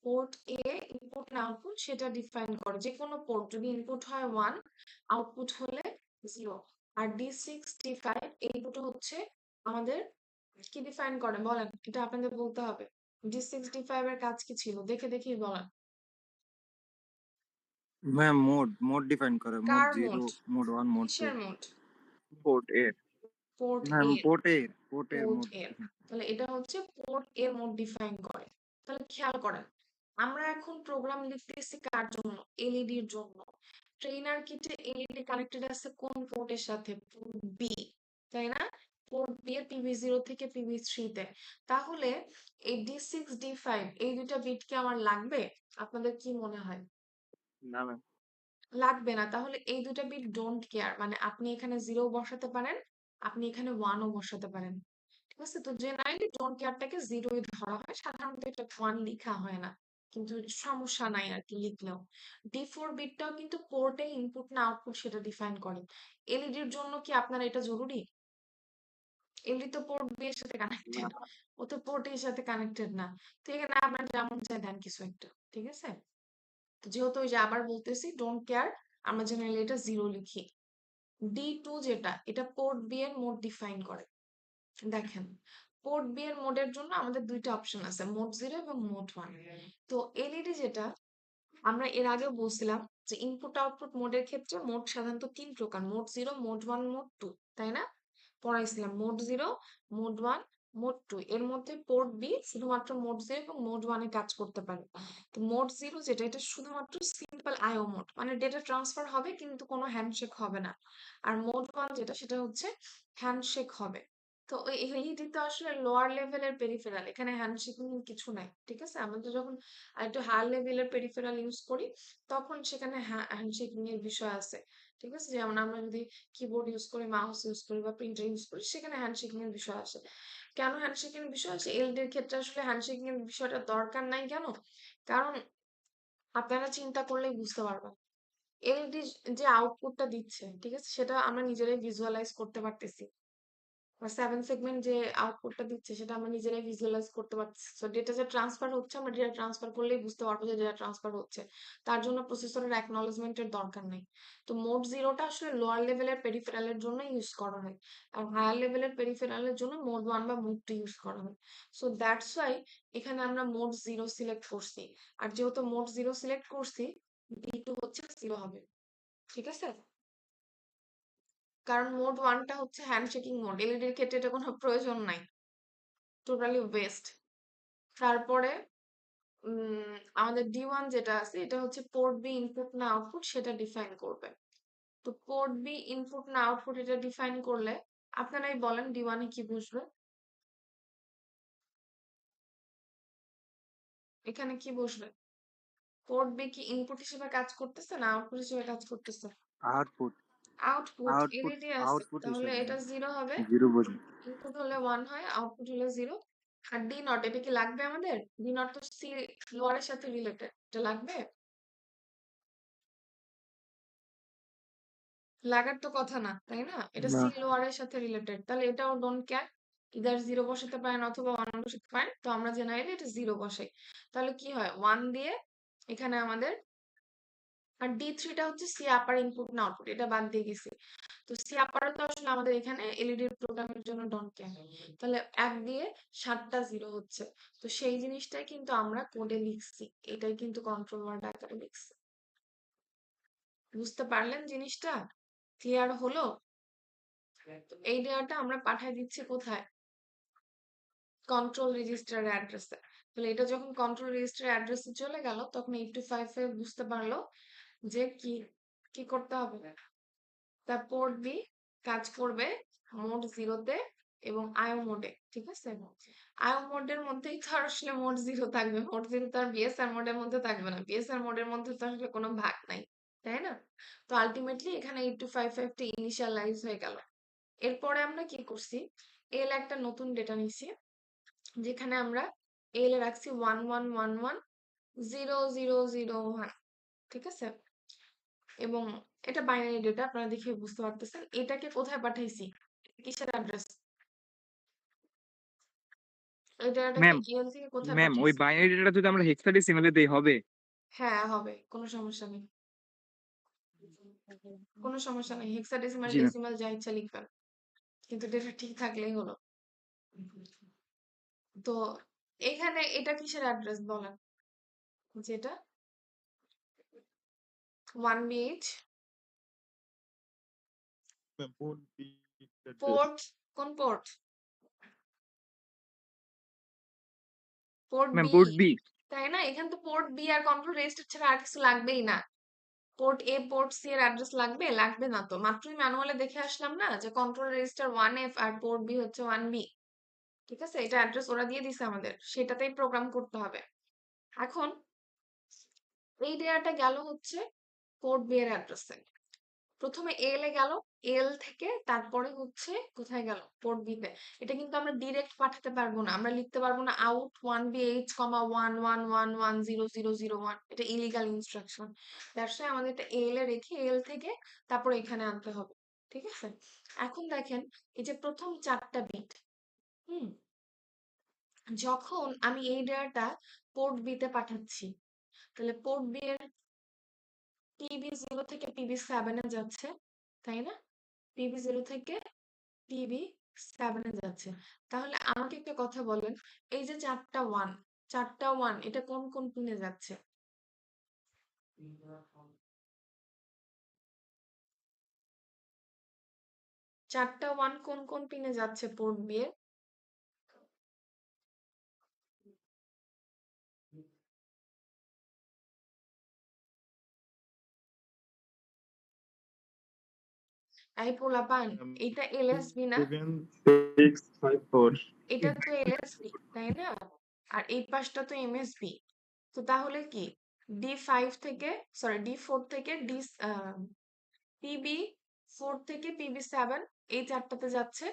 পোর্ট এ ইনপুট না আউটপুট সেটা ডিফাইন করে, যে কোনো পোর্ট যদি ইনপুট হয় 1 আউটপুট হলে 0। আর D6 D5 এই দুটো হচ্ছে আমাদের কি ডিফাইন করে বলেন? এটা আপনাদের বলতে হবে। D6 D5 এর কাজ কি ছিল দেখে দেখেই বলেন। ম্যাম মোড ডিফাইন করে মোড কার 0 মোড? মোড 1 মোড 2 কিসের mode? Port A port ma'am এর। পোর্টের পোর্ট মোড এর। তাহলে এটা হচ্ছে পোর্ট এর মোড ডিফাইন করে। তাহলে খেয়াল করেন, আমরা এখন প্রোগ্রাম লিখতেছি কার জন্য? এলইডির জন্য। ট্রেইনার কিটে এলইডি কানেক্টেড আছে কোন পোর্টের সাথে? পোর্ট বি, তাই না? পোর্ট বি এর PV0 থেকে PV3 তে। তাহলে এই D6 D5 এই দুইটা বিট কি আমার লাগবে? আপনাদের কি মনে হয়? না ম্যাম লাগবে না। তাহলে এই দুইটা বিট ডোন্ট কেয়ার, মানে আপনি এখানে 0 বসাতে পারেন, আপনি এখানে 1 ও বসাতে পারেন। ঠিক আছে? তো জেনারেলি ডোন্ট কেয়ারটাকে 0 ই ধরা হয়, সাধারণত এটা 1 লিখা হয় না, কিন্তু সমস্যা নাই আর কি লিখলেও। D4 বিটটাও কিন্তু পোর্টে ইনপুট না আউটপুট সেটা ডিফাইন করে। এলইডির জন্য কি আপনার এটা জরুরি? এলইডি তো পোর্ট বি এর সাথে কানেক্টেড, ও তো পোর্ট এর সাথে কানেক্টেড না। তো এখানে আপনার যেমন চাই দেন কিছু একটা, ঠিক আছে? তো যেহেতু ওই যে আবার বলতেছি ডোন্ট কেয়ার, আমরা জেনারেলি এটা 0 লিখি। D2 যেটা, এটা পোর্ট বি এর মোড ডিফাইন করে। দেখেন, পোর্ট বি এর মোডের জন্য আমাদের দুইটা অপশন আছে, মোড 0 এবং মোড 1। তো এলইডি যেটা, আমরা এর আগেও বলছিলাম যে ইনপুট আউটপুট মোডের ক্ষেত্রে মোড সাধারণত 3 প্রকার, মোড 0, মোড 1, মোড 2, তাই না? পড়াইছিলাম মোড 0, মোড 1, মোড 2। এর মধ্যে পোর্ট বি শুধুমাত্র মোড 0 এবং মোড 1 এ কাজ করতে পারে। তো মোড 0 যেটা, এটা শুধুমাত্র সিম্পল আইও মোড, মানে ডেটা ট্রান্সফার হবে কিন্তু কোনো হ্যান্ডশেক হবে না। আর মোড 1 যেটা, সেটা হচ্ছে হ্যান্ডশেক হবে। তো ওই এলইডি তো আসলে লোয়ার লেভেলের পেরিফেরাল, এখানে হ্যান্ডশেকিং কিছু নাই, ঠিক আছে? আমাদের যখন আরেকটু হায়ার লেভেলের পেরিফেরাল ইউজ করি, তখন সেখানে হ্যান্ডশেকিং এর বিষয় আছে। ঠিক আছে? যেমন আমরা যদি কিবোর্ড ইউজ করি, মাউস ইউজ করি বা প্রিন্টার ইউজ করি, সেখানে হ্যান্ডশেকিং এর বিষয় আসে। কেন হ্যান্ডশেকিং এর বিষয় আসে? এলইডি এর ক্ষেত্রে আসলে হ্যান্ডশেকিং এর বিষয়টা দরকার নাই কেন? কারণ আপনারা চিন্তা করলেই বুঝতে পারবেন, এলইডি যে আউটপুটটা দিচ্ছে, ঠিক আছে, সেটা আমরা নিজেরাই ভিজুয়ালাইজ করতে পারতেছি। বা 7 সেগমেন্ট যে আউটপুটটা দিচ্ছে, সেটা আমরা নিজেরাই ভিজুয়ালাইজ করতে পারতেছি। সো ডেটা যে ট্রান্সফার হচ্ছে, আমরা ডেটা ট্রান্সফার করলেই বুঝতে পারবো যে ডেটা ট্রান্সফার হচ্ছে। তার জন্য প্রসেসরের অ্যাকনলেজমেন্টের দরকার নেই। তো মোড 0টা আসলে লোয়ার লেভেলের পেরিফেরালের জন্য ইউজ করা হয়। আর হায়ার লেভেলের পেরিফেরালের জন্য মোড 1 বা মোড 2 ইউজ করা হয়। সো দ্যাটস ওয়াই এখানে আমরা মোড 0 সিলেক্ট করছি। আর যেহেতু মোড 0 সিলেক্ট করছি, D2 হচ্ছে 0 হবে। ঠিক আছে? কারণ মোড 1টা হচ্ছে হ্যান্ডশেকিং মোড, এলইডির ক্ষেত্রে এটা কোনো প্রয়োজন নাই, টোটালি ওয়েস্ট। তারপরে আমাদের D1 যেটা আছে, এটা হচ্ছে পোর্ট বি ইনপুট না আউটপুট সেটা ডিফাইন করবে। তো পোর্ট বি ইনপুট না আউটপুট এটা ডিফাইন করলে আপনারাই বলেন D1 এ কি বসবে? এখানে কি বসবে? পোর্ট বি কি ইনপুট হিসেবে কাজ করতেছে না আউটপুট হিসেবে কাজ করতেছে? আউটপুট আউটপুট, আউটপুট এলইডি আছে, আউটপুট তাহলে হিসেবে এটা 0 হবে। 0 বসবে ইনপুট হলে 1 হয়, আউটপুট হলে 0। আর ডি নট, এটা কি লাগবে আমাদের? ডি নট তো সি লোয়ারের সাথে রিলেটেড, এটা লাগবে? লাগার তো কথা না, তাই না? এটা না সি লোয়ারের সাথে রিলেটেড, তাহলে এটাও ডোন্ট কেয়ার, ইদার 0 বসাতে পারেন অথবা 1 বসাতে পারেন। তো আমরা জেনারেলি এটা 0 বসাই। তাহলে কি হয়, 1 দিয়ে এখানে আমাদের, আর D3টা হচ্ছে সি আপার ইনপুট না আউটপুট, এটা বাদ দিয়ে গেছি। তো সি আপারও তো আসলে আমাদের এখানে এলইডি প্রোগ্রামের জন্য ডোন্ট কেয়ার। তাহলে 1 দিয়ে 7টা 0 হচ্ছে। তো সেই জিনিসটাই কিন্তু আমরা কোডে লিখছি, এটাই কিন্তু কন্ট্রোল ওয়ার্ড আকারে লিখছি। বুঝতে পারলেন জিনিসটা? ক্লিয়ার হলো? তো এই ডেটাটা আমরা পাঠিয়ে দিচ্ছি কোথায়? কন্ট্রোল রেজিস্টার অ্যাড্রেসে। তাহলে এটা যখন কন্ট্রোল রেজিস্টার অ্যাড্রেসে চলে গেল, তখন 8255 বুঝতে পারলো যে কি কি করতে হবে। তার পোর্ট বি কাজ করবে মোড 0 তে এবং আইও মোডে, ঠিক আছে? আইও মোডের মধ্যেই তো আর আসলে মোড 0 থাকবে, মোড 0 তো আর বিএসআর মোডের মধ্যে থাকবে না, বিএসআর মোডের মধ্যে তো আসলে কোনো ভাগ নাই, তাই না? তো আলটিমেটলি এখানে 8255 টা ইনিশিয়ালাইজ হয়ে গেল। এরপরে আমরা কি করছি, এল একটা নতুন ডেটা নিছি, যেখানে আমরা এল এ রাখছি 1111 00001, ঠিক আছে? এবং এটা বাইনারি ডেটা, আপনারা দেখে বুঝতে পারতেছেন। এটাকে কোথায় পাঠাইছি? কিসের অ্যাড্রেস? এই ডেটাটাকে ম্যাম ইএল থেকে কোথায় ম্যাম ওই পাঠাইছি? বাইনারি ডেটা যদি আমরা হেক্সাডেসিমালে দেই হবে? হ্যাঁ হবে, কোনো সমস্যা নেই, কোনো সমস্যা নেই। হেক্সাডেসিমাল জি ম্যাম। ডেসিমাল যা ইচ্ছা লিখবেন, কিন্তু ডেটা ঠিক থাকলেই হলো। তো এখানে এটা কিসের অ্যাড্রেস বলেন? যেটা 1BH Ma'am, port B address. Port কোন port? Port ma'am B, port B. তাই না? এখানে তো পোর্ট বি আর কন্ট্রোল রেজিস্টার ছাড়া আর কিছু লাগবেই না। পোর্ট এ পোর্ট সি এর অ্যাড্রেস লাগবে না তো। মাত্রই ম্যানুয়ালে দেখে আসলাম না যে কন্ট্রোল রেজিস্টার 1F আর পোর্ট বি হচ্ছে 1B। ঠিক আছে, এটা অ্যাড্রেস ওরা দিয়ে দিছে আমাদের, সেটাতেই প্রোগ্রাম করতে হবে। এখন এই ডেটাটা গেল হচ্ছে পোর্ট বি এর অ্যাড্রেসে। প্রথমে এল এ গেল, এল থেকে তারপরে হচ্ছে কোথায় গেল? পোর্ট বি তে। এটা কিন্তু আমরা ডিরেক্ট পাঠাতে পারবো না, আমরা লিখতে পারবো না আউট 1BH, 111100001। এটা ইলিগাল ইনস্ট্রাকশন। দ্যাটস ওয়াই আমাদের এটা এল এ রেখে এল থেকে তারপরে এখানে আনতে হবে। ঠিক আছে, এখন দেখেন এই যে প্রথম 4টা বিট, হুম, যখন আমি এই ডেটাটা পোর্ট বি তে পাঠাচ্ছি, তাহলে পোর্ট বি এর PB0 থেকে PB7 এ যাচ্ছে, তাই না? PB0 থেকে PB7 এ যাচ্ছে। তাহলে আমাকে একটা কথা বলেন, এই যে 4টা ওয়ান এটা কোন কোন পিনে যাচ্ছে? চারটা ওয়ান কোন কোন পিনে যাচ্ছে পোর্ট বি এর? এই পোলাপান, এটা LSB না? 7654. এটা তো LSB, তাই না? আর এই পাশটা তো MSB। তো তাহলে কি D5 থেকে, সরি D4 থেকে PB4 থেকে PB7 এই 4টাতে যাচ্ছে,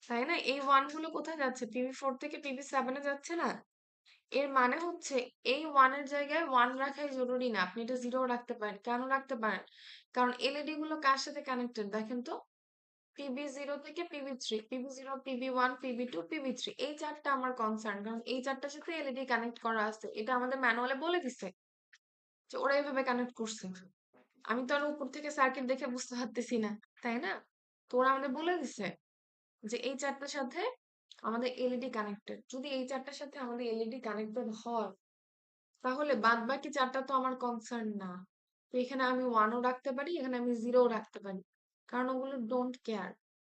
তাই না? এই ওয়ান গুলো কোথায় যাচ্ছে? PB4 থেকে PB7 এ যাচ্ছে না? এর মানে হচ্ছে এই ওয়ানের জায়গায় ওয়ান রাখাই জরুরি না, আপনি এটা জিরো রাখতে পারেন। কেন রাখতে পারেন? কারণ এলইডি গুলো কার সাথে কানেক্টেড দেখেন তো। PB0 থেকে PB3, PB0, PB1, PB2, PB3, এই 4টা আমার কনসার্ন, কারণ এই 4টার সাথে এলইডি কানেক্ট করা আছে। এটা আমাদের ম্যানুয়ালে বলে দিছে যে ওরা এইভাবে কানেক্ট করছে। আমি তো আর উপর থেকে সার্কিট দেখে বুঝতে পারতেছি না, তাই না? তো ওরা আমাদের বলে দিছে যে এই 4টার সাথে আমাদের এলইডি কানেক্টেড। যদি এই 4টার সাথে আমাদের এলইডি কানেক্টেড হয়, তাহলে বাদ বাকি 4টা তো আমার কনসার্ন না। তো এখানে আমি ওয়ানও রাখতে পারি, এখানে আমি জিরো রাখতে পারি, কারণ ওগুলো ডোন্ট কেয়ার।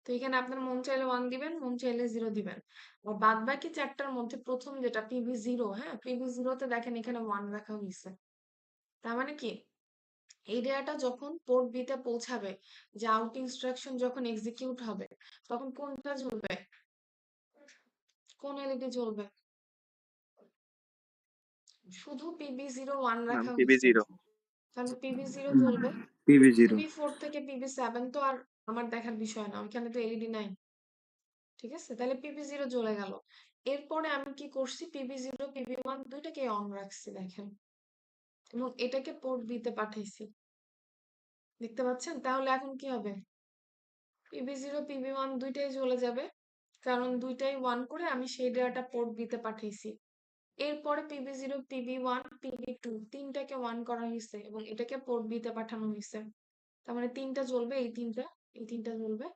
তো এখানে আপনার মন চাইলে ওয়ান দিবেন, মন চাইলে জিরো দিবেন। আর বাদ বাকি 4টার মধ্যে প্রথম যেটা PB0, হ্যাঁ, PB0 তে দেখেন এখানে ওয়ান রাখা হয়েছে। তার মানে কি এই ডেটাটা যখন পোর্ট বি তে পৌঁছাবে, যে আউট ইনস্ট্রাকশন যখন এক্সিকিউট হবে, তখন কোনটা জ্বলবে? কোন এলইডি জ্বলবে? শুধু PB0 ওয়ান ম্যাম রাখা পিবি হয়েছে, জিরো। তাহলে PB0 জ্বলবে। PB0. PB4 থেকে PB7 তো আর আমার দেখার বিষয় না, ওইখানে তো এলইডি নাই। ঠিক আছে, তাহলে PB0 জ্বলে গেল। এরপরে আমি কি করছি? PB0, PB1 দুইটাকে অন রাখছি দেখেন, এবং এটাকে পোর্ট বি তে পাঠাইছি। দেখতে পাচ্ছেন? তাহলে এখন কি হবে? PB0, PB1 দুইটাই জ্বলে যাবে, কারণ দুইটাই ওয়ান করে আমি সেই ডেটাটা পোর্ট বি তে পাঠাইছি। এরপরে PB0, PB1, PB2 তিনটাকে ওয়ান করা হয়েছে এবং এটাকে পোর্ট বি তে পাঠানো হয়েছে। তার মানে তিনটা জ্বলবে, এই তিনটা জ্বলবে।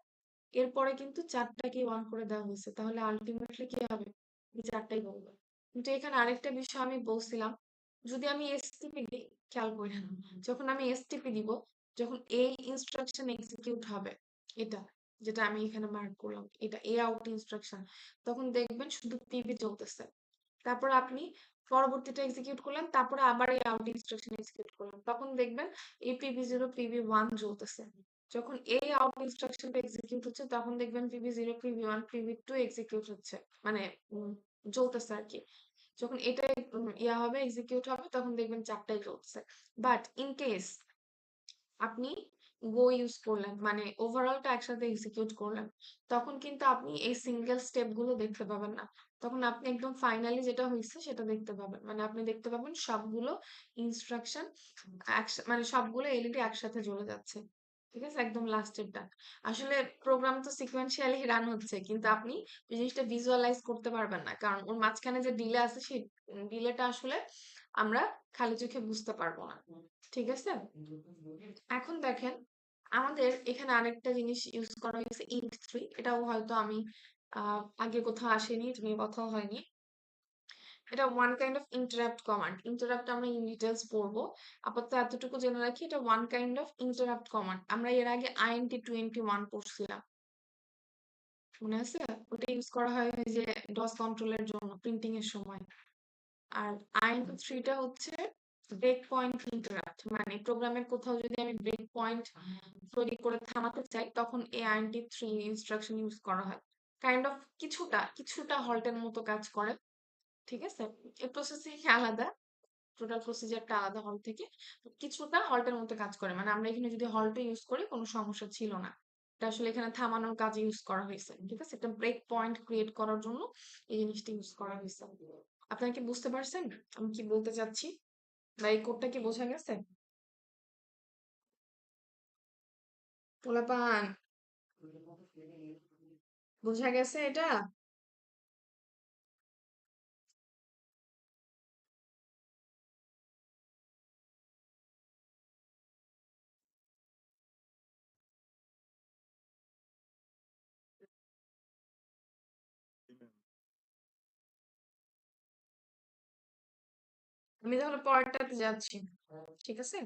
এরপরে কিন্তু 4টাকে ওয়ান করে দেওয়া হয়েছে, তাহলে আলটিমেটলি কি হবে? এই 4টাই বলবে। কিন্তু এখানে আরেকটা বিষয় আমি বলছিলাম, যদি আমি এসটিপি দিই, খেয়াল করেন, যখন আমি এসটিপি দিব, যখন এই ইনস্ট্রাকশন এক্সিকিউট হবে, এটা যেটা আমি এখানে মার্ক করলাম, এটা এ আউট ইনস্ট্রাকশন, তখন দেখবেন শুধু পিবি চলতেছে। তারপর আপনি পরবর্তীটা এক্সিকিউট করলেন, তারপরে আবার এই আউট ইনস্ট্রাকশন এক্সিকিউট করলেন, তখন দেখবেন এই PB0, PB1 চলতেছে। যখন এই আউট ইনস্ট্রাকশনটা এক্সিকিউট হচ্ছে, তখন দেখবেন PB0, PB1, PB2 এক্সিকিউট হচ্ছে, মানে চলতেছে আর কি। যখন এটা ইয়া হবে, এক্সিকিউট হবে, তখন দেখবেন 4টাই চলতেছে। বাট ইন কেস আপনি গো ইউজ করলেন, মানে ওভারঅলটা একসাথে এক্সিকিউট করলেন, তখন কিন্তু আপনি এই সিঙ্গেল স্টেপ গুলো দেখতে পাবেন না। তখন আপনি একদম ফাইনালি যেটা হয়েছে সেটা দেখতে পাবেন, মানে আপনি দেখতে পাবেন সবগুলো ইনস্ট্রাকশন, মানে সবগুলো এলইডি একসাথে জ্বলে যাচ্ছে। ঠিক আছে, একদম লাস্টেরটা। আসলে প্রোগ্রাম তো সিকোয়েন্সিয়ালি রান হচ্ছে, কিন্তু আপনি ওই জিনিসটা ভিজুয়ালাইজ করতে পারবেন না, কারণ ওর মাঝখানে যে ডিলে আছে সেই ডিলেটা আসলে আমরা খালি চোখে বুঝতে পারবো না। ঠিক আছে, এখন দেখেন আমাদের এখানে আরেকটা জিনিস ইউজ করা হয়েছে int3। এটাও হয়তো আমি আগে কোথাও আসেনি, এটা নিয়ে কথাও হয়নি। এটা one kind of interrupt command. Interrupt আমরা ইন ডিটেলস পড়বো। আপাতত এতটুকু জেনে রাখি, এটা one kind of interrupt command. আমরা এর আগে INT21 পড়ছিলাম, মনে আছে? ওটা ইউজ করা হয় ওই যে ডস কন্ট্রোলের জন্য প্রিন্টিং এর সময়। আর INT3টা হচ্ছে ব্রেক পয়েন্ট ইন্টারাপ্ট, মানে প্রোগ্রামের কোথাও যদি আমি ব্রেক পয়েন্ট তৈরি করে থামাতে চাই, তখন এই INT3 ইনস্ট্রাকশন ইউজ করা হয়। কাইন্ড অফ কিছুটা হল্টের মতো কাজ করে, ঠিক আছে? এই প্রসেসিং আলাদা, টোটাল প্রসিজারটা আলাদা হল থেকে, কিছুটা হল্টের মতো কাজ করে। মানে আমরা এখানে যদি হল্টে ইউজ করি কোনো সমস্যা ছিল না, এটা আসলে এখানে থামানোর কাজে ইউজ করা হয়েছে, ঠিক আছে? এটা ব্রেক পয়েন্ট ক্রিয়েট করার জন্য এই জিনিসটা ইউজ করা হয়েছে। আপনারা কি বুঝতে পারছেন আমি কি বলতে চাচ্ছি, বা এই কোডটা কি বোঝা গেছে? পোলাপান, বোঝা গেছে এটা? আমি তাহলে পরেরটাতে যাচ্ছি, ঠিক আছে?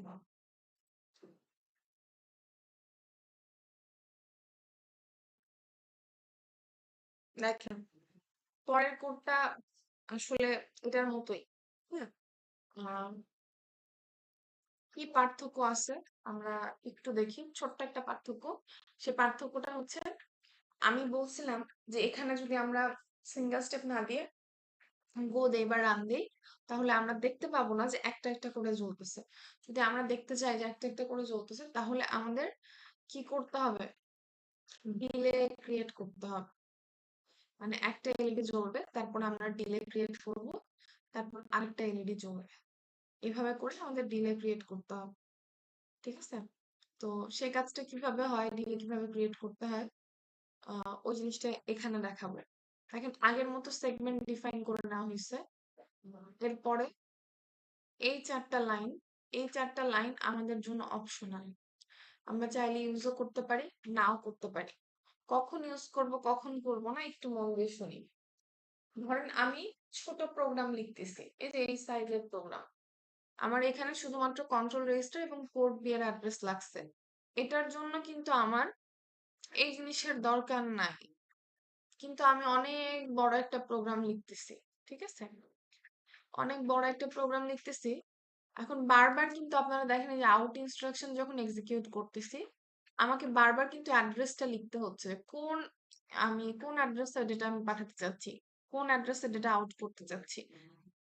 দেখেন, পরের কোডটা আসলে এটার মতোই। হ্যাঁ, আহ, কি পার্থক্য আছে আমরা একটু দেখি, ছোট্ট একটা পার্থক্য। সে পার্থক্যটা হচ্ছে, আমি বলছিলাম যে এখানে যদি আমরা সিঙ্গেল স্টেপ না দিয়ে গো দেই বা রান দেই, তাহলে আমরা দেখতে পাবো না যে একটা একটা করে জ্বলতেছে। যদি আমরা দেখতে চাই যে একটা একটা করে জ্বলতেছে, তাহলে আমাদের কি করতে হবে? ডিলে ক্রিয়েট করতে হবে। মানে একটা এলইডি জ্বলবে, তারপর আমরা ডিলে ক্রিয়েট করব, তারপর আরেকটা এলইডি জ্বলবে। এভাবে করে আমাদের ডিলে ক্রিয়েট করতে হবে, ঠিক আছে? তো সেই কাজটা কিভাবে হয়, ডিলে কিভাবে ক্রিয়েট করতে হয়, ওই জিনিসটা এখানে দেখাবো। দেখেন, আগের মতো সেগমেন্ট ডিফাইন করে নেওয়া হয়েছে। এরপরে এই চারটা লাইন আমাদের জন্য অপশনাল। আমরা চাইলে ইউজও করতে পারি, নাও করতে পারি। কখন ইউজ করব কখন করব না, একটু মন দিয়ে শুনি। ধরেন আমি ছোট প্রোগ্রাম লিখতেছি, এই যে এই সাইজের প্রোগ্রাম, আমার এখানে শুধুমাত্র কন্ট্রোল রেজিস্টার এবং পোর্ট বি এর অ্যাড্রেস লাগছে। এটার জন্য কিন্তু আমার এই জিনিসের দরকার নাই, কিন্তু আমি অনেক বড় একটা প্রোগ্রাম লিখতেছি, ঠিক আছে? অনেক বড় একটা প্রোগ্রাম লিখতেছি। এখন বারবার কিন্তু আপনারা দেখেন এই যে আউট ইনস্ট্রাকশন যখন এক্সিকিউট করতেছি, আমাকে বারবার কিন্তু অ্যাড্রেসটা লিখতে হচ্ছে, আমি কোন অ্যাড্রেসে ডেটা আমি পাঠাতে চাচ্ছি, কোন অ্যাড্রেসে ডেটা আউট করতে চাচ্ছি।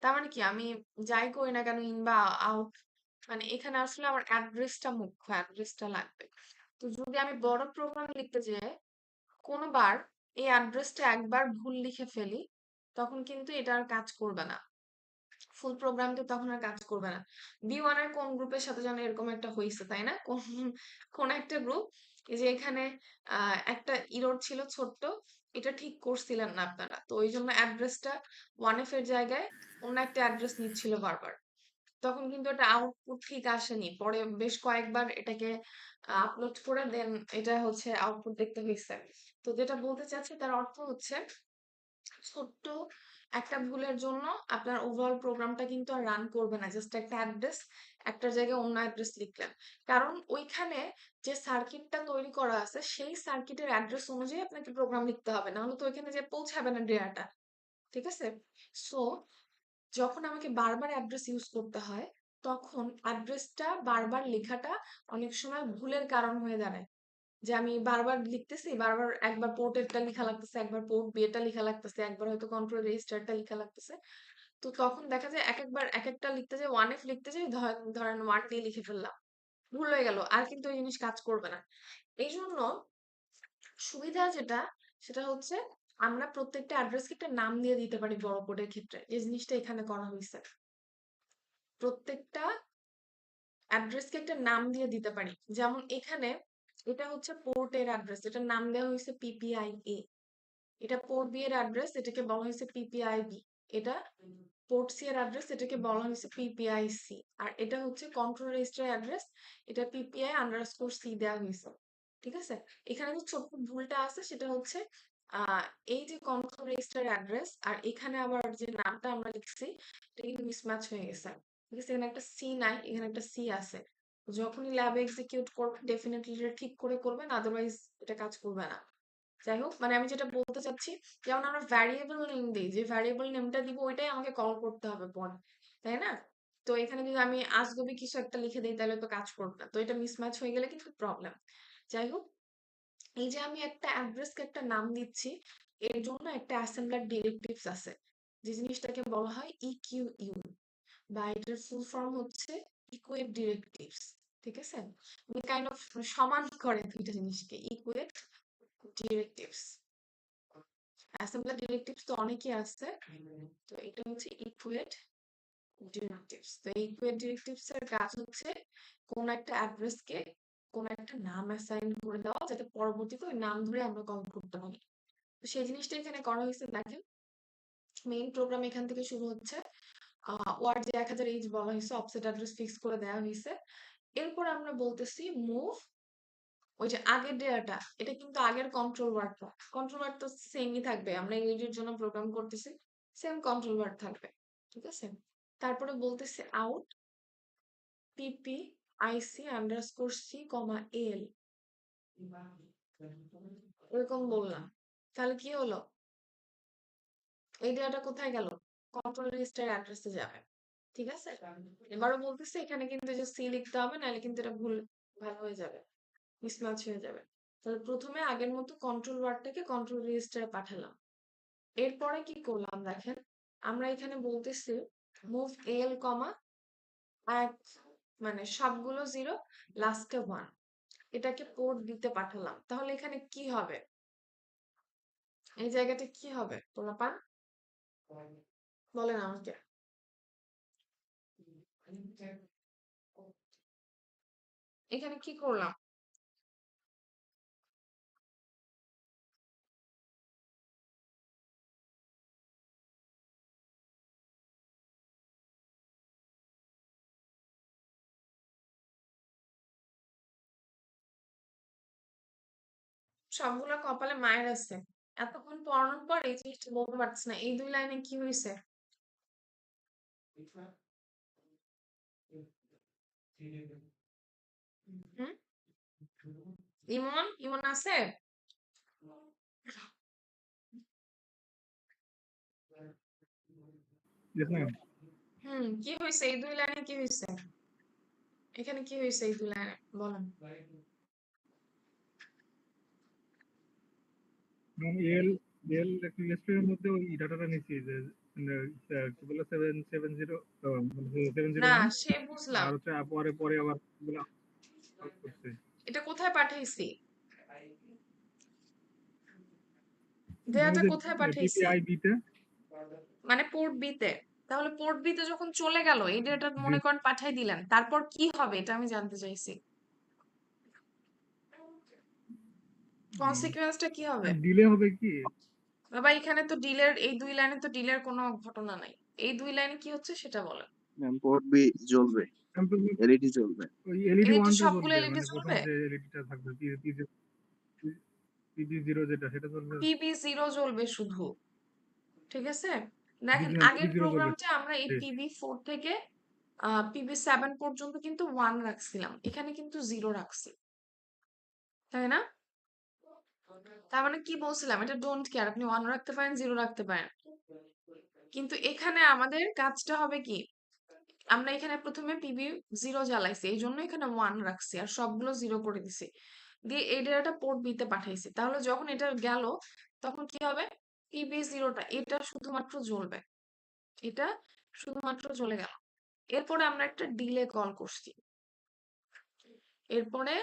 তার মানে কি, আমি যাই করি না কেন ইন বা আউট, মানে এখানে আসলে আমার অ্যাড্রেসটা মুখ্য, অ্যাড্রেসটা লাগবে। তো যদি আমি বড় প্রোগ্রাম লিখতে যাই, কোনোবার এই অ্যাড্রেসটা একবার ভুল লিখে ফেলি, তখন কিন্তু এটা আর কাজ করবে না, ফুল প্রোগ্রাম তো তখন আর কাজ করবে না। B1 এর কোন গ্রুপের সাথে যেন এরকম একটা হয়েছে, তাই না? কোন একটা গ্রুপ, এই যে এখানে একটা ইরর ছিল ছোট্ট, এটা ঠিক করছিলেন না আপনারা, তো ওই জন্য অ্যাড্রেসটা 1F এর জায়গায় অন্য একটা অ্যাড্রেস নিচ্ছিল বারবার। তখন কিন্তু এটা আউটপুট ঠিক আসেনি, পরে বেশ কয়েকবার এটাকে আপলোড করে দেন এটা হচ্ছে আউটপুট দেখতে হয়েছে। তো যেটা বলতে চাচ্ছি তার অর্থ হচ্ছে, ছোট্ট একটা ভুলের জন্য আপনার ওভারঅল প্রোগ্রামটা কিন্তু আর রান করবে না। জাস্ট একটা অ্যাড্রেস, একটা জায়গায় অন্য অ্যাড্রেস লিখলেন, কারণ ওইখানে যে সার্কিটটা তৈরি করা আছে সেই সার্কিটের অ্যাড্রেস অনুযায়ী আপনাকে প্রোগ্রাম লিখতে হবে, নাহলে তো ওইখানে যে পৌঁছাবে না ডেটাটা, ঠিক আছে? সো যখন আমাকে বারবার অ্যাড্রেস ইউজ করতে হয়, তখন অ্যাড্রেসটা বারবার লেখাটা অনেক সময় ভুলের কারণ হয়ে দাঁড়ায়। যে আমি বারবার লিখতেছি, বারবার একবার পোর্ট এরটা লিখা লাগতেছে, একবার পোর্ট বি এরটা লিখা লাগতেছে, একবার হয়তো কন্ট্রোল রেজিস্টারটা লিখা লাগতেছে। তো তখন দেখা যায় একবার এক একটা লিখতে যায়, 1F লিখতে যাই, ধরেন 1D লিখে ফেললাম, ভুল হয়ে গেল, আর কিন্তু ওই জিনিস কাজ করবে না। এই জন্য সুবিধা যেটা, সেটা হচ্ছে আমরা প্রত্যেকটা অ্যাড্রেসকে একটা নাম দিয়ে দিতে পারি বড় কোডের ক্ষেত্রে, এই জিনিসটা এখানে করা হয়েছে। প্রত্যেকটা অ্যাড্রেসকে একটা নাম দিয়ে দিতে পারি, যেমন এখানে এটা হচ্ছে পোর্টের অ্যাড্রেস, এটার নাম দেওয়া হয়েছে PPI-A। এটা পোর্ট বি এর অ্যাড্রেস, এটাকে বলা হয়েছে PPI-B। এটা পোর্ট সি এর অ্যাড্রেস, এটাকে বলা হয়েছে PPI-C। আর এটা হচ্ছে কন্ট্রোল রেজিস্টার অ্যাড্রেস, এটা PPI_C দেওয়া হয়েছে, ঠিক আছে? এখানে যে ছোট্ট ভুলটা আছে সেটা হচ্ছে আহ এই যে কন্ট্রোল রেজিস্টার অ্যাড্রেস আর এখানে আবার যে নামটা আমরা লিখছি এটা কিন্তু মিসম্যাচ হয়ে গেছে, ঠিক আছে? এখানে একটা সি নাই, এখানে একটা সি আছে। যখনই ল্যাবে এক্সিকিউট করবেন ডেফিনেটলি এটা ঠিক করে করবেন, আদারওয়াইজ এটা কাজ করবে না। যাই হোক, মানে আমি যেটা বলতে চাচ্ছি, যেমন আমরা ভ্যারিয়েবল নেম দিই, যে ভ্যারিয়েবল নেমটা দিব ওইটাই আমাকে কল করতে হবে পরে, তাই না? তো এখানে যদি আমি আজগুবি কিছু একটা লিখে দিই তাহলে তো কাজ করবে না, তো এটা মিসম্যাচ হয়ে গেলে কিন্তু প্রবলেম। যাই হোক, এই যে আমি একটা অ্যাড্রেসকে একটা নাম দিচ্ছি, এর জন্য একটা অ্যাসেম্বলার ডিরেক্টিভস আছে, যে জিনিসটাকে বলা হয় ইকিউইউ, বা এটার ফুল ফর্ম হচ্ছে ইকুয়েট ডিরেক্টিভস, ঠিক আছে? মানে কাইন্ড অফ সমান করে দুইটা জিনিসকে, ইকুয়েট ডিরেক্টিভস। অ্যাসেম্বলার ডিরেক্টিভস তো অনেকই আছে, তো এটা হচ্ছে ইকুয়েট ডিরেক্টিভস। তো এই ইকুয়েট ডিরেক্টিভস এর কাজ হচ্ছে কোন একটা অ্যাড্রেসকে কোন একটা নাম অ্যাসাইন করে দেওয়া, যাতে পরবর্তীতে ওই নাম ধরে আমরা কল করতে পারি। তো সেই জিনিসটা এখানে করা হয়েছে। দেখেন, মেইন প্রোগ্রাম এখান থেকে শুরু হচ্ছে, ওয়ার্ড যে 1000H বলা হয়েছে, অফসেট অ্যাড্রেস ফিক্স করে দেওয়া হয়েছে। এরপর আমরা বলতেছি মুভ, ওই যে আগের ডেটাটা, এটা কিন্তু আগের কন্ট্রোল ওয়ার্ড তো সেমই থাকবে, আমরা ইউনিটের জন্য প্রোগ্রাম করতেছি, সেম কন্ট্রোল ওয়ার্ড থাকবে, ঠিক আছে? তারপরে বলতেছে আউট পিপি আইসি আন্ডারস্কোর সি কমা এল, এরকম বললাম। তাহলে কি হলো, এই ডেটাটা কোথায় গেল? কন্ট্রোল রেজিস্টার অ্যাড্রেসে যাবে, ঠিক আছে? এবারও বলতেছে এখানে কিন্তু যে সি লিখতে হবে, নাহলে কিন্তু এটা ভুল ভাল হয়ে যাবে, মিসম্যাচ হয়ে যাবে। তাহলে প্রথমে আগের মতো কন্ট্রোল ওয়ার্ডটাকে কন্ট্রোল রেজিস্টারে পাঠালাম। এরপরে কি করলাম দেখেন, আমরা এখানে বলতেছি মুভ এল কমা এক, মানে সবগুলো 0 লাস্টে 1, এটাকে পোর্ট দিতে পাঠালাম। তাহলে এখানে কি হবে, এই জায়গাটা কি হবে পোলাপান, বলেন আমাকে। এখানে কি করলাম, সবগুলো কপালে মায়ের আছে, এতক্ষণ পড়ানোর পর এই জিনিসটা বলতে পারছি না, এই 2 লাইনে কি হয়েছে? হুম, ইমন ইমন আছে? Yes, ma'am. কি হয়েছে এই 2 লাইনে, কি হয়েছে এখানে, কি হয়েছে এই 2 লাইনে বলেন। Ma'am, AL লিস্টের মধ্যে ওই ডাটাটা নিচ্ছি যে কি বলে 770 না 701, সে বুঝলাম, আর হচ্ছে পরে পরে আবার ওগুলো out করছে। এটা কোথায় পাঠাইছি, মানে ডেটাটা যে কোথায় পাঠাইছি? PPIB তে মানে পোর্ট বি তে। তাহলে পোর্ট বি তে যখন চলে গেল, এই ডেটা মনে করেন পাঠাই দিলেন, তারপর কি হবে এটা আমি জানতে চাইছি, কনসিকুয়েন্সটা কি হবে? ডিলে হবে কি? বাবা এখানে তো ডিলের, এই 2 লাইনে তো ডিলের কোনো ঘটনা নাই, এই 2 লাইনে কি হচ্ছে সেটা বলেন। ম্যাম পোর্ট বি জ্বলবে, এলইডি জ্বলবে। ওই এলইডি এলইডি 1টা সবগুলো জ্বলবে, এলইডি মানে প্রথম জ্বলবে, যে এলইডিটা থাকবে PB0 যেটা সেটা জ্বলবে, পিবি জিরো জ্বলবে শুধু, ঠিক আছে? দেখেন আগের PB0 জ্বলবে। প্রোগ্রামটা আমরা এই পিবি 4 থেকে পিবি 7 পর্যন্ত কিন্তু 1 রাখছিলাম, এখানে কিন্তু 0 রাখছি, তাই না? তার মানে কি বলছিলাম, এটা ডোন্ট কেয়ার, আপনি 1 রাখতে পারেন 0 রাখতে পারেন, কিন্তু এখানে আমাদের কাজটা হবে কি, আমরা এখানে প্রথমে পিবি 0 জ্বালাইছি, এই জন্য এখানে 1 রাখছি আর সবগুলো 0 করে দিছি, দিয়ে এই ডেটাটা পোর্ট বি তে পাঠাইছি। তাহলে যখন এটা গেল তখন কি হবে, পিবি 0টা এটা শুধুমাত্র জ্বলবে, এটা শুধুমাত্র জ্বলে গেল। এরপরে আমরা একটা ডিলে কল করছি, এরপরে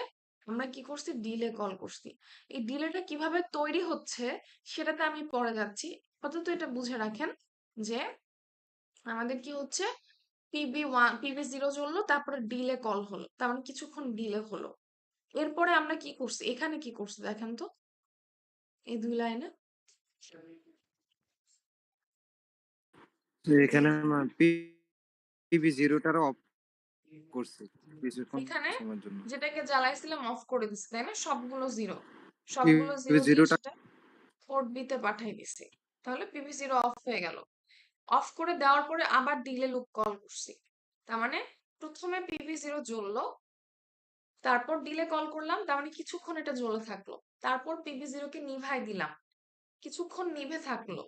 আমরা কি করছি, ডিলে কল করছি। এই ডিলেটা কিভাবে তৈরি হচ্ছে সেটাতে আমি পরে যাচ্ছি, আপাতত এটা বুঝে রাখেন যে আমাদের কি হচ্ছে, পিবি 0 জ্বললো, তারপরে ডিলে কল হলো, তার মানে কিছুক্ষণ ডিলে হলো। এরপরে আমরা কি করছি, এখানে কি করছি দেখেন তো, এই 2 লাইনে তো এখানে পিবি জিরোটারও অফ করছে কিছুক্ষণ এখানে সময়ের জন্য। যেটাকে জ্বালাইছিলাম অফ করে দিচ্ছি, তাই না? সবগুলো 0 পিবি দিয়ে জিরোটা সেটা পোর্ট বি তে পাঠাই দিছি, তাহলে PV0 অফ হয়ে গেল। অফ করে দেওয়ার পরে আবার ডিলে লুপ কল করছি, তার মানে প্রথমে PV0 জ্বললো, তারপর ডিলে কল করলাম, তার মানে কিছুক্ষণ এটা জ্বলে থাকলো, তারপর PV0 কে নিভাই দিলাম, কিছুক্ষণ নিভে থাকলো,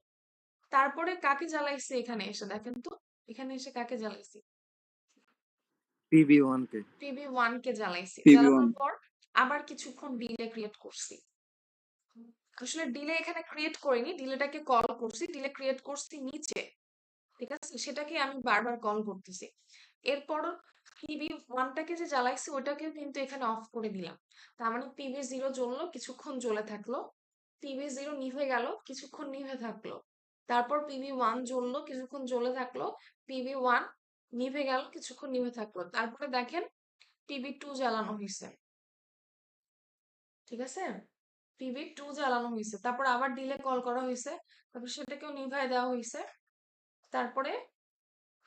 তারপরে কাকে জ্বালাইছি এখানে এসে দেখেন তো, এখানে এসে কাকে জ্বালাইছি, PB1 কে। PV1 কে জ্বালাইছি, PV1 জ্বালানোর পর আবার কিছুক্ষণ ডিলে ক্রিয়েট করছি। আসলে ডিলে এখানে ক্রিয়েট করিনি, ডিলেটাকে কল করছি, ডিলে ক্রিয়েট করছি নিচে, ঠিক আছে, সেটাকে আমি বারবার কল করতেছি। এরপর PV1টাকে যে জ্বালাইছি ওটাকেও কিন্তু এখানে অফ করে দিলাম, তার মানে PV0 জ্বললো, কিছুক্ষণ জ্বলে থাকলো, PV0 নিভে গেল, কিছুক্ষণ নিভে থাকলো, তারপর PV1 জ্বললো, কিছুক্ষণ জ্বলে থাকলো, PV1 নিভে গেল, কিছুক্ষণ নিভে থাকলো, তারপরে দেখেন PV2 জ্বালানো হয়েছে, ঠিক আছে, PV2 জ্বালানো হয়েছে, তারপর আবার ডিলে কল করা হয়েছে, তারপর সেটাকেও নিভাই দেওয়া হয়েছে, তারপরে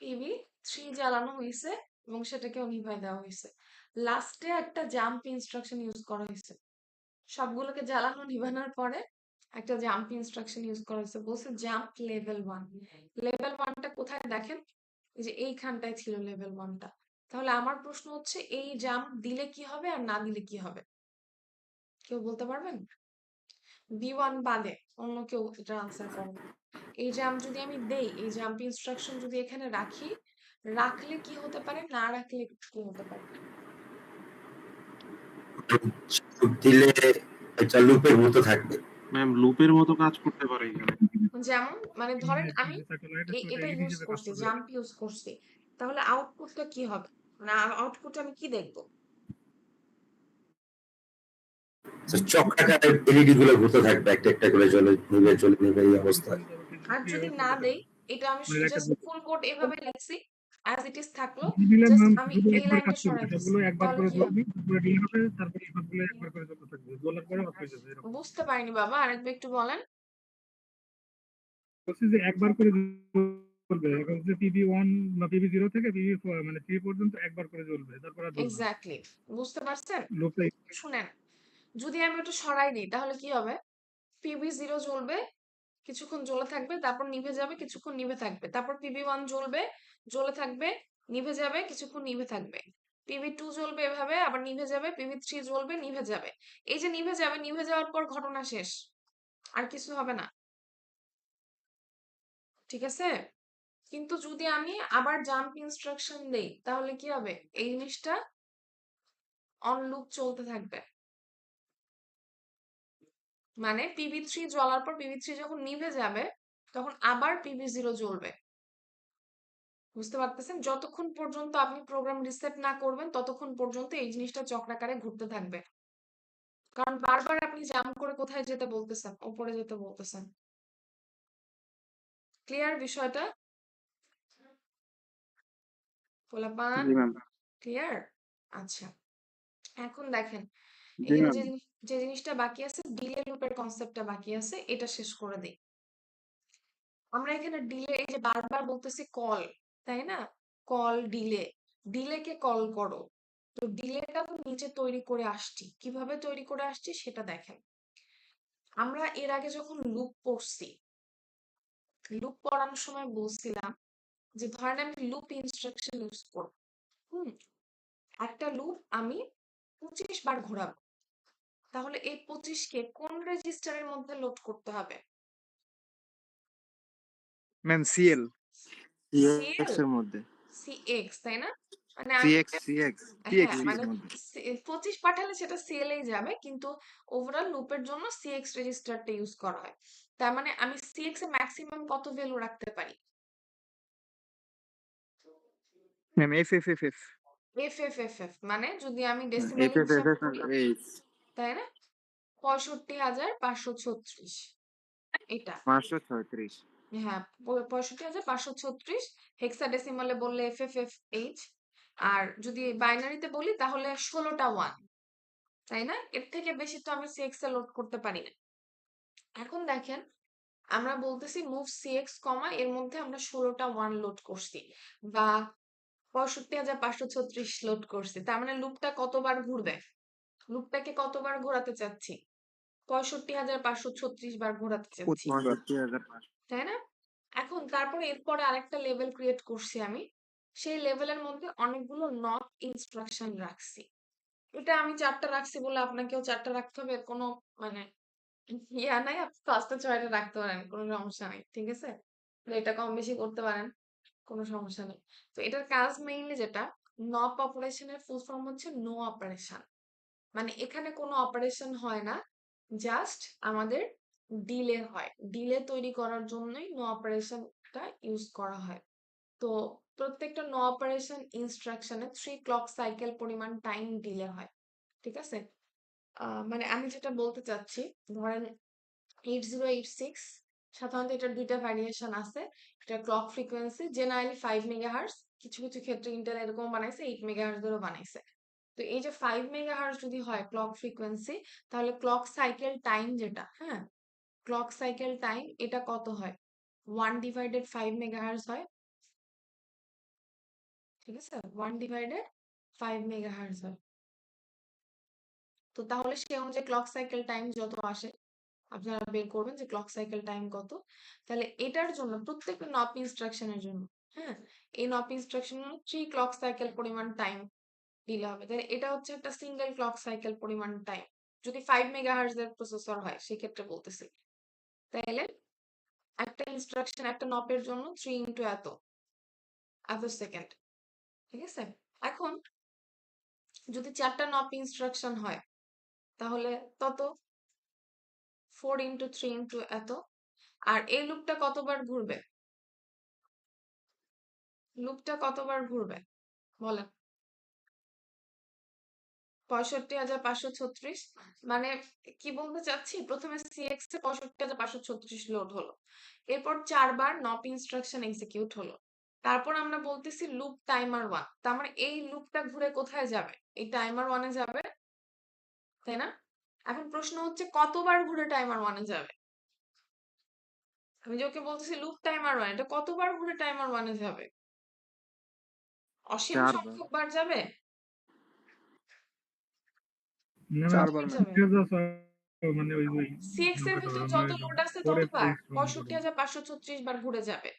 PV3 জ্বালানো হয়েছে এবং সেটাকেও নিভাই দেওয়া হয়েছে, লাস্টে একটা জাম্প ইনস্ট্রাকশন ইউজ করা হয়েছে, সবগুলোকে জ্বালানো নিভানোর পরে একটা জাম্প ইনস্ট্রাকশন ইউজ করা হয়েছে, বলছে জাম্প লেভেল 1। লেভেল 1টা কোথায় দেখেন, এই যে এইখানটায় ছিল লেভেল 1টা। তাহলে আমার প্রশ্ন হচ্ছে এই জাম্প দিলে কি হবে আর না দিলে কি হবে, কেউ বলতে পারবেন? B1 বাদে অন্য কেউ এটা আনসার করেন। এই জাম্প যদি আমি দেই, এই জাম্প ইনস্ট্রাকশন যদি এখানে রাখি, রাখলে কি হতে পারে, না রাখলে কি হতে পারে? দিলে এটা লুপের মতো থাকবে। ম্যাম লুপের মতো কাজ করতে পারে এখানে। যেমন মানে ধরেন আমি স্যাটেলাইট এটা এলইডি ইউজ হিসেবে কাজ করছি, করবে। জাম্প ইউজ করছি, তাহলে আউটপুটটা কি হবে, না আউটপুটে আমি কি দেখবো? তো চক্রাকারে এলইডি গুলো ঘুরতে থাকবে একটা একটা করে জ্বলে নিবে এই অবস্থা। আর যদি না দেই, এটা আমি মানে একটা জাস্ট ফুল কোড এভাবে লিখছি, অ্যাজ ইট ইজ থাকলো, দিলে জাস্ট ম্যাম আমি শুধু এই একবার লাইনটা কাজ করবে, সরাই দিছি, সবগুলো একবার তাহলে করে কি জ্বলবে, হবে? তারপরে ডিল হবে, তারপরে সবগুলো একবার করে জ্বলতে থাকবে, জ্বলার পরে অফ হয়ে যাবে এরকম। বুঝতে পারিনি বাবা, আরেকবার একটু বলেন। বলছি যে একবার করে জ্বলবে, এখন যে PB1 বা PB0 থেকে PB4 মানে 3 পর্যন্ত একবার করে জ্বলবে, তারপর আর জ্বলবে না। এক্স্যাক্টলি, বুঝতে পারছেন? লুপটা শুনেন, যদি আমি ওটা সরাই দিই তাহলে কি হবে, PB0 জ্বলবে, কিছুক্ষণ জ্বলে থাকবে, তারপর নিভে যাবে, কিছুক্ষণ নিভে থাকবে, তারপর PB1 জ্বলবে, জ্বলে থাকবে, নিভে যাবে, কিছুক্ষণ নিভে থাকবে, PB2 জ্বলবে এভাবে, আবার নিভে যাবে, PB3 জ্বলবে, নিভে যাবে, এই যে নিভে যাবে, নিভে যাওয়ার পর ঘটনা শেষ, আর কিছু হবে না, ঠিক আছে। কিন্তু যদি আমি আবার জাম্প ইনস্ট্রাকশন দেই তাহলে কি হবে, এই জিনিসটা অন লুপ চলতে থাকবে, মানে PB3 জ্বলার পর PB3 যখন নিভে যাবে তখন আবার PB0 জ্বলবে, বুঝতে পারতেছেন? যতক্ষণ পর্যন্ত আপনি প্রোগ্রাম রিসেট না করবেন ততক্ষণ পর্যন্ত এই জিনিসটা চক্রাকারে ঘুরতে থাকবে, কারণ বারবার আপনি জাম্প করে কোথায় যেতে বলতেছেন, উপরে যেতে বলতেছেন। ক্লিয়ার বিষয়টা? পোলাপান জি ম্যাম। ক্লিয়ার? আচ্ছা, এখন দেখেন জি এখানে ম্যাম। যে জিনিসটা বাকি আছে, ডিলে লুপের কনসেপ্টটা বাকি আছে, এটা শেষ করে দেই। আমরা এখানে ডিলে, এই যে বারবার বলতেছি কল, তাই না, কল ডিলে, ডিলেকে কল করো, তো ডিলেটা তো নিচে তৈরি করে আসছি, কিভাবে তৈরি করে আসছি সেটা দেখেন। আমরা এর আগে যখন লুপ পড়ছি, লুপ পড়ানোর সময় বলছিলাম যে ধরেন আমি লুপ ইনস্ট্রাকশন ইউজ করব, একটা লুপ আমি 25 বার ঘোরাবো, তাহলে এই 25কে কোন রেজিস্টারের মধ্যে লোড করতে হবে? Ma'am CL. CX সিএল, এর মধ্যে। সিএক্স, তাই না, মানে আমি CX হ্যাঁ এর মানে মধ্যে। 25 পাঠালে সেটা সিএল এই যাবে, কিন্তু ওভারঅল লুপের জন্য সিএক্স রেজিস্টারটা ইউজ করা হয়, তার মানে আমি সিএক্স এ ম্যাক্সিমাম কত ভ্যালু রাখতে পারি? Ma'am F. এফ মানে যদি আমি ডেসিমাল হিসাব করি, FFFF তাই না, 65,536, এটা 536। হ্যাঁ 65,536, হেক্সাডেসিমালে বললে এফএফএফএইচ, আর যদি বাইনারিতে বলি তাহলে 16টা 1, তাই না, এর থেকে বেশি তো আমি সিএক্স এ লোড করতে পারি না। এখন দেখেন আমরা বলতেছি মুভ সিএক্স কমা, এর মধ্যে আমরা 16টা 1 লোড করছি বা 65,536 লোড করছি, তার মানে লুপটা কতবার ঘুরবে, লুপটাকে কতবার ঘোরাতে চাচ্ছি, 65,536 বার ঘোরাতে চাচ্ছি, 65,500 তাই না? এখন তারপরে এরপরে আরেকটা লেভেল ক্রিয়েট করছি আমি, সেই লেভেলের মধ্যে অনেকগুলো নট ইনস্ট্রাকশন রাখছি। এটা আমি 4টা রাখছি বলে আপনাকেও 4টা রাখতে হবে, কোনো মানে ইয়া নাই, আপনি 5টা 6টা রাখতে পারেন, কোনো সমস্যা নেই, ঠিক আছে? এটা কম বেশি করতে পারেন, কোনো সমস্যা নেই। তো এটার কাজ মেইনলি যেটা, নপ অপারেশনের ফুল ফর্ম হচ্ছে নো অপারেশন, মানে এখানে কোনো অপারেশন হয় না, জাস্ট আমাদের ডিলে হয়, ডিলে তৈরি করার জন্যই নো অপারেশনটা ইউজ করা হয়। তো প্রত্যেকটা নো অপারেশন ইনস্ট্রাকশনে 3 ক্লক সাইকেল পরিমাণ টাইম ডিলে হয়, ঠিক আছে? মানে আমি যেটা বলতে চাচ্ছি, ধরেন 8086 সাধারণত এটার দুইটা ভ্যারিয়েশন আছে। এটা ক্লক ফ্রিকোয়েন্সি জেনারেলি 5 মেগাহার্টজ, কিছু কিছু ক্ষেত্রে ইন্টেল এরকম বানাইছে 8 মেগাহার্টজ এরও বানাইছে। তো এই যে 5 মেগাহার্টজ যদি হয় ক্লক ফ্রিকোয়েন্সি, তাহলে ক্লক সাইকেল টাইম যেটা, হ্যাঁ, ক্লক সাইকেল টাইম এটা কত হয়? 1/5 মেগাহার্টজ হয়, ঠিক আছে? 1/5 মেগাহার্টজ হয়। তো তাহলে সে অনুযায়ী ক্লক সাইকেল টাইম যত আসে আপনারা বের করবেন যে ক্লক সাইকেল টাইম কত। তাহলে এটার জন্য প্রত্যেকটা নপ ইনস্ট্রাকশনের জন্য, হ্যাঁ, এই নপ ইনস্ট্রাকশন 3 ক্লক সাইকেল পরিমাণ টাইম দিলে হবে। তাহলে এটা হচ্ছে একটা সিঙ্গেল ক্লক সাইকেল পরিমাণ টাইম, যদি 5 মেগাহার্টজ এর প্রসেসর হয় সেক্ষেত্রে বলতেছি। তাহলে একটা ইনস্ট্রাকশন একটা নপের জন্য 3 ইন্টু এত এত সেকেন্ড, ঠিক আছে? এখন যদি 4টা নপ ইনস্ট্রাকশন হয় তাহলে তত 4 ইন্টু 3 ইন্টু এত। আর এই লুপটা কতবার ঘুরবে? লুপটা কতবার ঘুরবে বলেন? 65,536। মানে কি বলতে চাচ্ছি, প্রথমে সিএক্স এ 65,536 লোড হলো, এরপর 4বার নপ ইনস্ট্রাকশন এক্সিকিউট হলো, তারপর আমরা বলতেছি লুপ টাইমার 1, তার মানে এই লুপটা ঘুরে কোথায় যাবে? এই টাইমার 1 এ যাবে, তাই না? এখন প্রশ্ন হচ্ছে কতবার ঘুরে টাইমার 1 এ যাবে? আমি যে ওকে বলতেছি লুপ টাইমার 1, এটা কতবার ঘুরে টাইমার 1 এ যাবে? অসীম 4 বার সংখ্যক বার যাবে? না না 4 বার ম্যাম। যাবে। মানে ওই সিএক্স এর সংখ্যাটা ভিতর আমরা যত লোড আছে পরে ততবার পরিশ্রম করব 65,536 বার ঘুরে যাবে।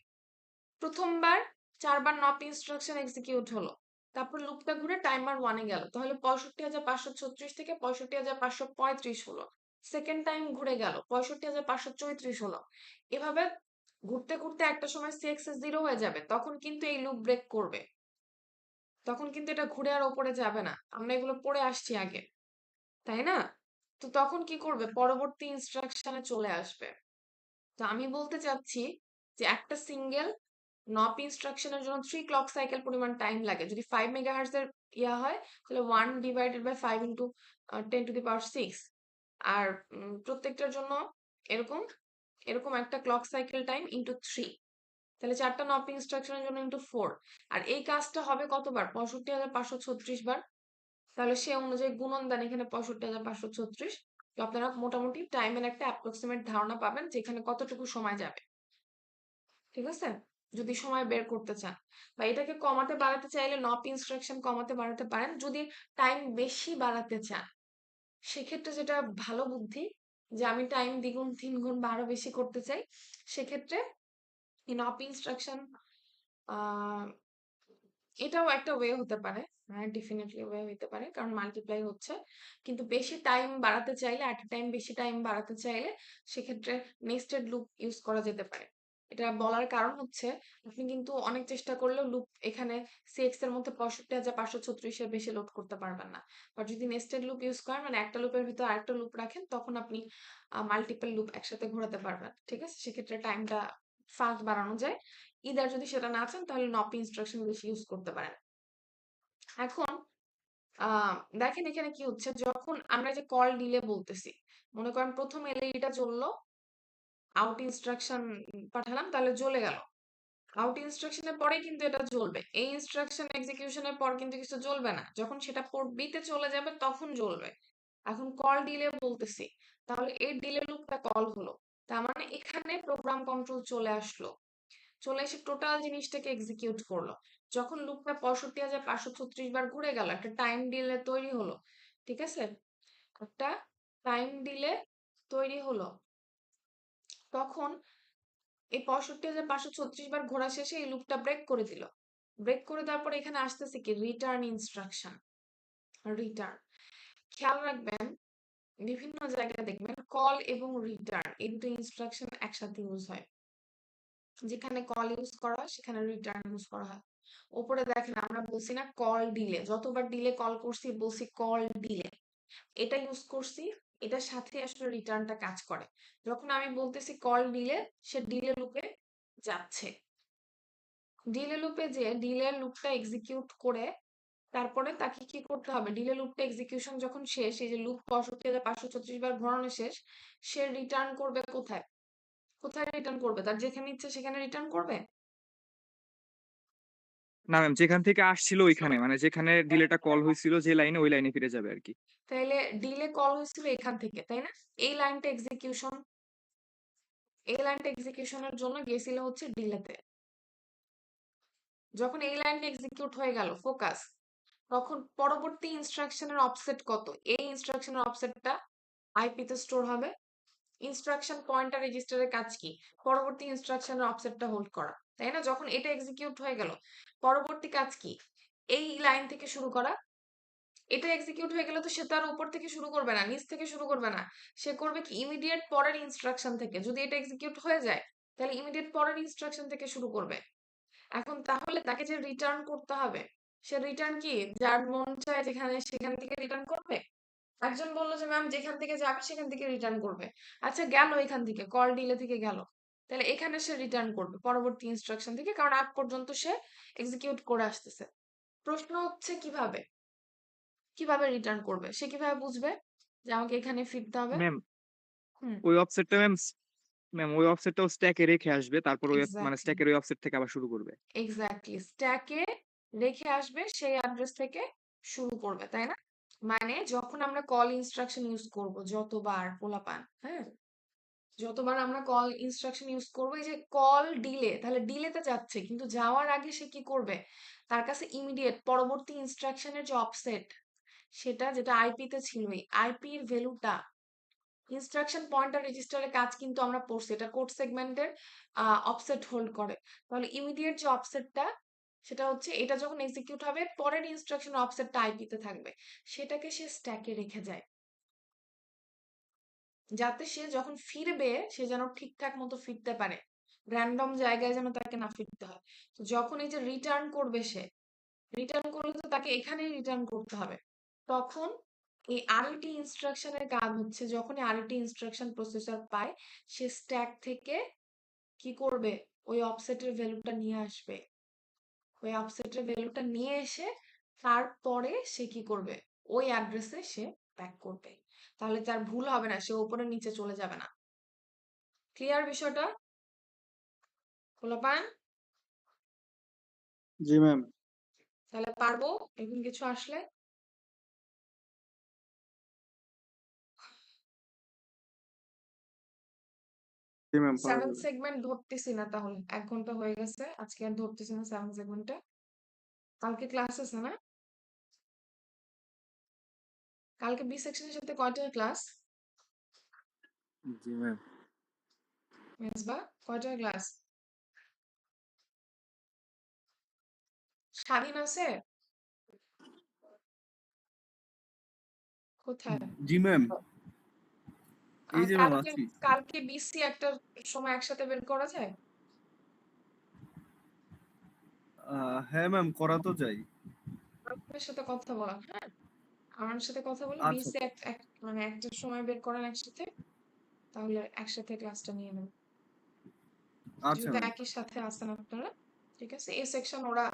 প্রথমবার 4বার নপ ইনস্ট্রাকশন এক্সিকিউট হলো, তারপর লুপটা ঘুরে টাইমার 1 এ গেল, তাহলে 65,536 থেকে 65,535 হলো। সেকেন্ড টাইম ঘুরে গেল, 65,534 হলো। এভাবে ঘুরতে ঘুরতে একটা সময় সিএক্স 0 হয়ে যাবে, তখন কিন্তু এই লুপ ব্রেক করবে, তখন কিন্তু এটা ঘুরে আর ওপরে যাবে না। আমরা এগুলো পড়ে আসছি আগে, তাই না? তো তখন কি করবে? পরবর্তী ইনস্ট্রাকশনে চলে আসবে। তো আমি বলতে চাচ্ছি যে একটা সিঙ্গেল নপ ইনস্ট্রাকশনের জন্য 3 ক্লক সাইকেল পরিমাণ টাইম লাগে। যদি 5 মেগাহার্টজ এর ইয়া হয় তাহলে 1/5 ইন্টু 10⁶। আর প্রত্যেকটার জন্য এরকম এরকম একটা ক্লক সাইকেল টাইম ইন্টু 3, তাহলে 4টা নপ ইনস্ট্রাকশনের জন্য ইন্টু 4। আর এই কাজটা হবে কতবার? 65,536 বার। তাহলে সে অনুযায়ী গুণন দেন এখানে 65,536। তো আপনারা মোটামুটি টাইমের একটা অ্যাপ্রক্সিমেট ধারণা পাবেন যে এখানে কতটুকু সময় যাবে, ঠিক আছে? যদি সময় বের করতে চান বা এটাকে কমাতে বাড়াতে চাইলে নপ ইনস্ট্রাকশন কমাতে বাড়াতে পারেন। যদি টাইম বেশি বাড়াতে চান সেক্ষেত্রে যেটা ভালো বুদ্ধি, যে আমি টাইম দ্বিগুণ 3 গুণ বা আরো বেশি করতে চাই, সেক্ষেত্রে এই নপ ইনস্ট্রাকশন এটাও একটা ওয়ে হতে পারে। হ্যাঁ, ডেফিনেটলি ওয়ে হইতে পারে, কারণ মাল্টিপ্লাই হচ্ছে। কিন্তু বেশি টাইম বাড়াতে চাইলে, এট এ টাইম বেশি টাইম বাড়াতে চাইলে সেক্ষেত্রে নেস্টেড লুপ ইউজ করা যেতে পারে। এটা বলার কারণ হচ্ছে আপনি কিন্তু অনেক চেষ্টা করলেও লুপ এখানে সিএক্স এর মধ্যে 65,536 এর বেশি লোড করতে পারবেন না। বাট যদি নেস্টেড লুপ ইউজ করেন, মানে একটা লুপের ভিতর আরেকটা লুপ রাখেন, তখন আপনি মাল্টিপল লুপ একসাথে ঘোরাতে পারবেন, ঠিক আছে? সেক্ষেত্রে টাইমটা ফাস্ট বাড়ানো যায়। ইদার যদি সেটা না চান তাহলে নপ ইনস্ট্রাকশন বেশি ইউজ করতে পারেন। এখন দেখেন এখানে কি হচ্ছে, যখন আমরা যে কল ডিলে বলতেছি, মনে করেন প্রথম এলইডিটা জ্বললো, আউট ইনস্ট্রাকশন পাঠালাম, তাহলে জ্বলে গেল। আউট ইনস্ট্রাকশনের পরেই কিন্তু এটা জ্বলবে, এই ইনস্ট্রাকশন এক্সিকিউশনের পর কিন্তু কিছু জ্বলবে না, যখন সেটা পোর্ট বি তে চলে যাবে তখন জ্বলবে। এখন কল ডিলে বলতেছি, তাহলে এই ডিলে লুপটা কল হলো, তার মানে এখানে প্রোগ্রাম কন্ট্রোল চলে আসলো, চলে এসে টোটাল জিনিসটাকে এক্সিকিউট করলো। যখন লুপটা 65,536 বার ঘুরে গেল, একটা টাইম ডিলে তৈরি হলো, ঠিক আছে? একটা টাইম ডিলে তৈরি হলো, তখন এই 65,536 বার ঘোরা শেষে এই লুপটা ব্রেক করে দিল। ব্রেক করে দেওয়ার পর এখানে আসতেছে কি রিটার্ন ইনস্ট্রাকশন। রিটার্ন, খেয়াল রাখবেন বিভিন্ন জায়গায় দেখবেন কল এবং রিটার্ন এই দুটো ইনস্ট্রাকশন একসাথে ইউজ হয়। যেখানে কল ইউজ করা হয় সেখানে রিটার্ন ইউজ করা হয়। উপরে দেখেন আমরা বলছি না কল ডিলে, যতবার ডিলে কল করছি বলছি কল ডিলে, এটা ইউজ করছি, এটার সাথে আসলে রিটার্নটা কাজ করে। যখন আমি বলতেছি কল ডিলে, সে ডিলে লুপে যাচ্ছে, ডিলে লুপে যে ডিলের লুপটা এক্সিকিউট করে তারপরে তাকে কি করতে হবে, ডিলে লুপটা এক্সিকিউশন যখন শেষ, এই যে লুপ 65,536 বার ঘোরানো শেষ, সে রিটার্ন করবে কোথায়? কোথায় রিটার্ন করবে? তার যেখানে ইচ্ছে সেখানে রিটার্ন করবে। না ম্যাম, যেখান থেকে আসছিল ওইখানে, মানে যেখানে ডিলেটা কল হয়েছিল যে লাইনে, ওই লাইনে ফিরে যাবে আর কি। তাইলে ডিলে কল হয়েছিল এখান থেকে, তাই না? এই লাইনটা এক্সিকিউশন, এই লাইনটা এক্সিকিউশনের জন্য গেছিল হচ্ছে ডিলেতে। যখন এই লাইনটা এক্সিকিউট হয়ে গেল ফোকাস, তখন পরবর্তী ইনস্ট্রাকশনের অফসেট কত? এই ইনস্ট্রাকশনের অফসেটটা আইপি তে স্টোর হবে। ইনস্ট্রাকশন পয়েন্টার রেজিস্টারের কাজ কি? পরবর্তী ইনস্ট্রাকশনের অফসেটটা হোল্ড করা, তাই না? যখন এটা এক্সিকিউট হয়ে গেল, পরবর্তী কাজ কি? এই লাইন থেকে শুরু করা। এটা এক্সিকিউট হয়ে গেলে তো সে তো আর উপর থেকে শুরু করবে না, নিচ থেকে শুরু করবে না, সে করবে কি ইমিডিয়েট পরের ইনস্ট্রাকশন থেকে। যদি এটা এক্সিকিউট হয়ে যায় তাহলে ইমিডিয়েট পরের ইনস্ট্রাকশন থেকে শুরু করবে। এখন তাহলে তাকে যে রিটার্ন করতে হবে, সে রিটার্ন কি যার মন চায় যেখানে সেখান থেকে রিটার্ন করবে? একজন বললো যে ম্যাম যেখান থেকে যাবে সেখান থেকে রিটার্ন করবে। আচ্ছা গেল এখান থেকে, কল ডিলে থেকে গেল, তাহলে এখানে সে রিটার্ন করবে পরবর্তী ইনস্ট্রাকশন থেকে, কারণ আগ পর্যন্ত সে এক্সিকিউট করে আসতেছে। প্রশ্ন হচ্ছে কিভাবে, কিভাবে রিটার্ন করবে? সে কিভাবে বুঝবে যে আমাকে এখানে ফিরতে হবে? ম্যাম হুম, ওই অফসেটটা ম্যাম ওই অফসেটটাও স্ট্যাকে রেখে আসবে, তারপর ওই মানে এক্স্যাক্টলি, স্ট্যাকের ওই অফসেট থেকে আবার শুরু করবে। এক্স্যাক্টলি স্ট্যাকে রেখে আসবে, সেই অ্যাড্রেস থেকে শুরু করবে, তাই না? মানে যখন আমরা কল ইনস্ট্রাকশন ইউজ করব, যতবার পোলাপান, হ্যাঁ, যতবার আমরা কল ইনস্ট্রাকশন ইউজ করবো, এই যে কল ডিলে, তাহলে ডিলেতে যাচ্ছে, কিন্তু যাওয়ার আগে সে কি করবে? তার কাছে ইমিডিয়েট পরবর্তী ইনস্ট্রাকশনের যে অফসেট, সেটা যেটা আইপি তে ছিল, আইপি এর ভ্যালুটা ইনস্ট্রাকশন পয়েন্টার রেজিস্টারের কাজ কিন্তু আমরা পড়ছি, এটা কোড সেগমেন্টের অফসেট হোল্ড করে। তাহলে ইমিডিয়েট যে অফসেটটা, সেটা হচ্ছে এটা যখন এক্সিকিউট হবে পরের ইনস্ট্রাকশন অফসেটটা আইপি তে থাকবে, সেটাকে সে স্ট্যাকে রেখে যায়, যাতে সে যখন ফিরবে সে যেন ঠিকঠাক মতো ফিরতে পারে, র্যান্ডম জায়গায় যেন তাকে না ফিরতে হয়। তো যখন এই যে রিটার্ন করবে, সে রিটার্ন করলে তো তাকে এখানেই রিটার্ন করতে হবে। তখন এই আরটি ইনস্ট্রাকশনের কাজ হচ্ছে, যখন আরটি ইনস্ট্রাকশন প্রসেসর পায়, সে স্ট্যাক থেকে কি করবে? ওই অফসেটের ভ্যালুটা নিয়ে আসবে। ওই অফসেটের ভ্যালুটা নিয়ে এসে তারপরে সে কি করবে? ওই অ্যাড্রেসে সে ব্যাক করবে। তাহলে তার ভুল হবে না, সে উপরে নিচে চলে যাবে না। ক্লিয়ার বিষয়টা পোলাপান? জি ম্যাম। তাহলে পারবো এরকম কিছু আসলে? জি ম্যাম, পারা 7 যাবে। সেগমেন্ট ধরতেছি না, তাহলে 1 ঘন্টা হয়ে গেছে, আজকে আর ধরতেছি না 7 সেগমেন্টে। কালকে ক্লাস আছে না? কালকে বি সেকশনের সাথে কয়টার ক্লাস? জি ম্যাম। মেজবা, কয়টার ক্লাস? স্বাধীন আছে কোথায়? জি ম্যাম, এই যে ম্যাম কালকে, আছি। কালকে বিসি একটা সময় একসাথে বের করা যায়? হ্যাঁ ম্যাম, করা তো যায়। আপনার সাথে কথা বলা, হ্যাঁ, আমার সাথে কথা বলে আচ্ছা বিসি মানে একটা সময় বের করেন একসাথে, তাহলে একসাথে ক্লাসটা নিয়ে নেব। আচ্ছা যেহেতু ম্যাম। একই সাথে আসেন আপনারা, ঠিক আছে? এই সেকশন ওরা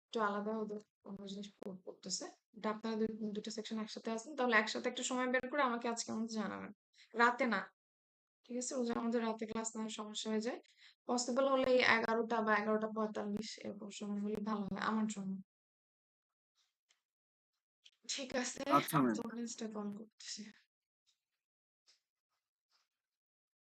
একটু আলাদা, ওদের অন্য জিনিস পড়তেছে। এটা আপনারা দুটো সেকশন একসাথে আছেন, তাহলে একসাথে একটা সময় বের করে আমাকে আজকে আমাদের জানাবেন, রাতে না, ঠিক আছে? ওই যে আমাদের রাতে ক্লাস নেওয়ার সমস্যা হয়ে যায়। পসিবল হলে 11টা বা 11টা 45 এরকম সময় হলে ভালো হয় আমার জন্য। ঠিক আছে, আচ্ছা আমি ম্যাম। তোমার কল করতেছি।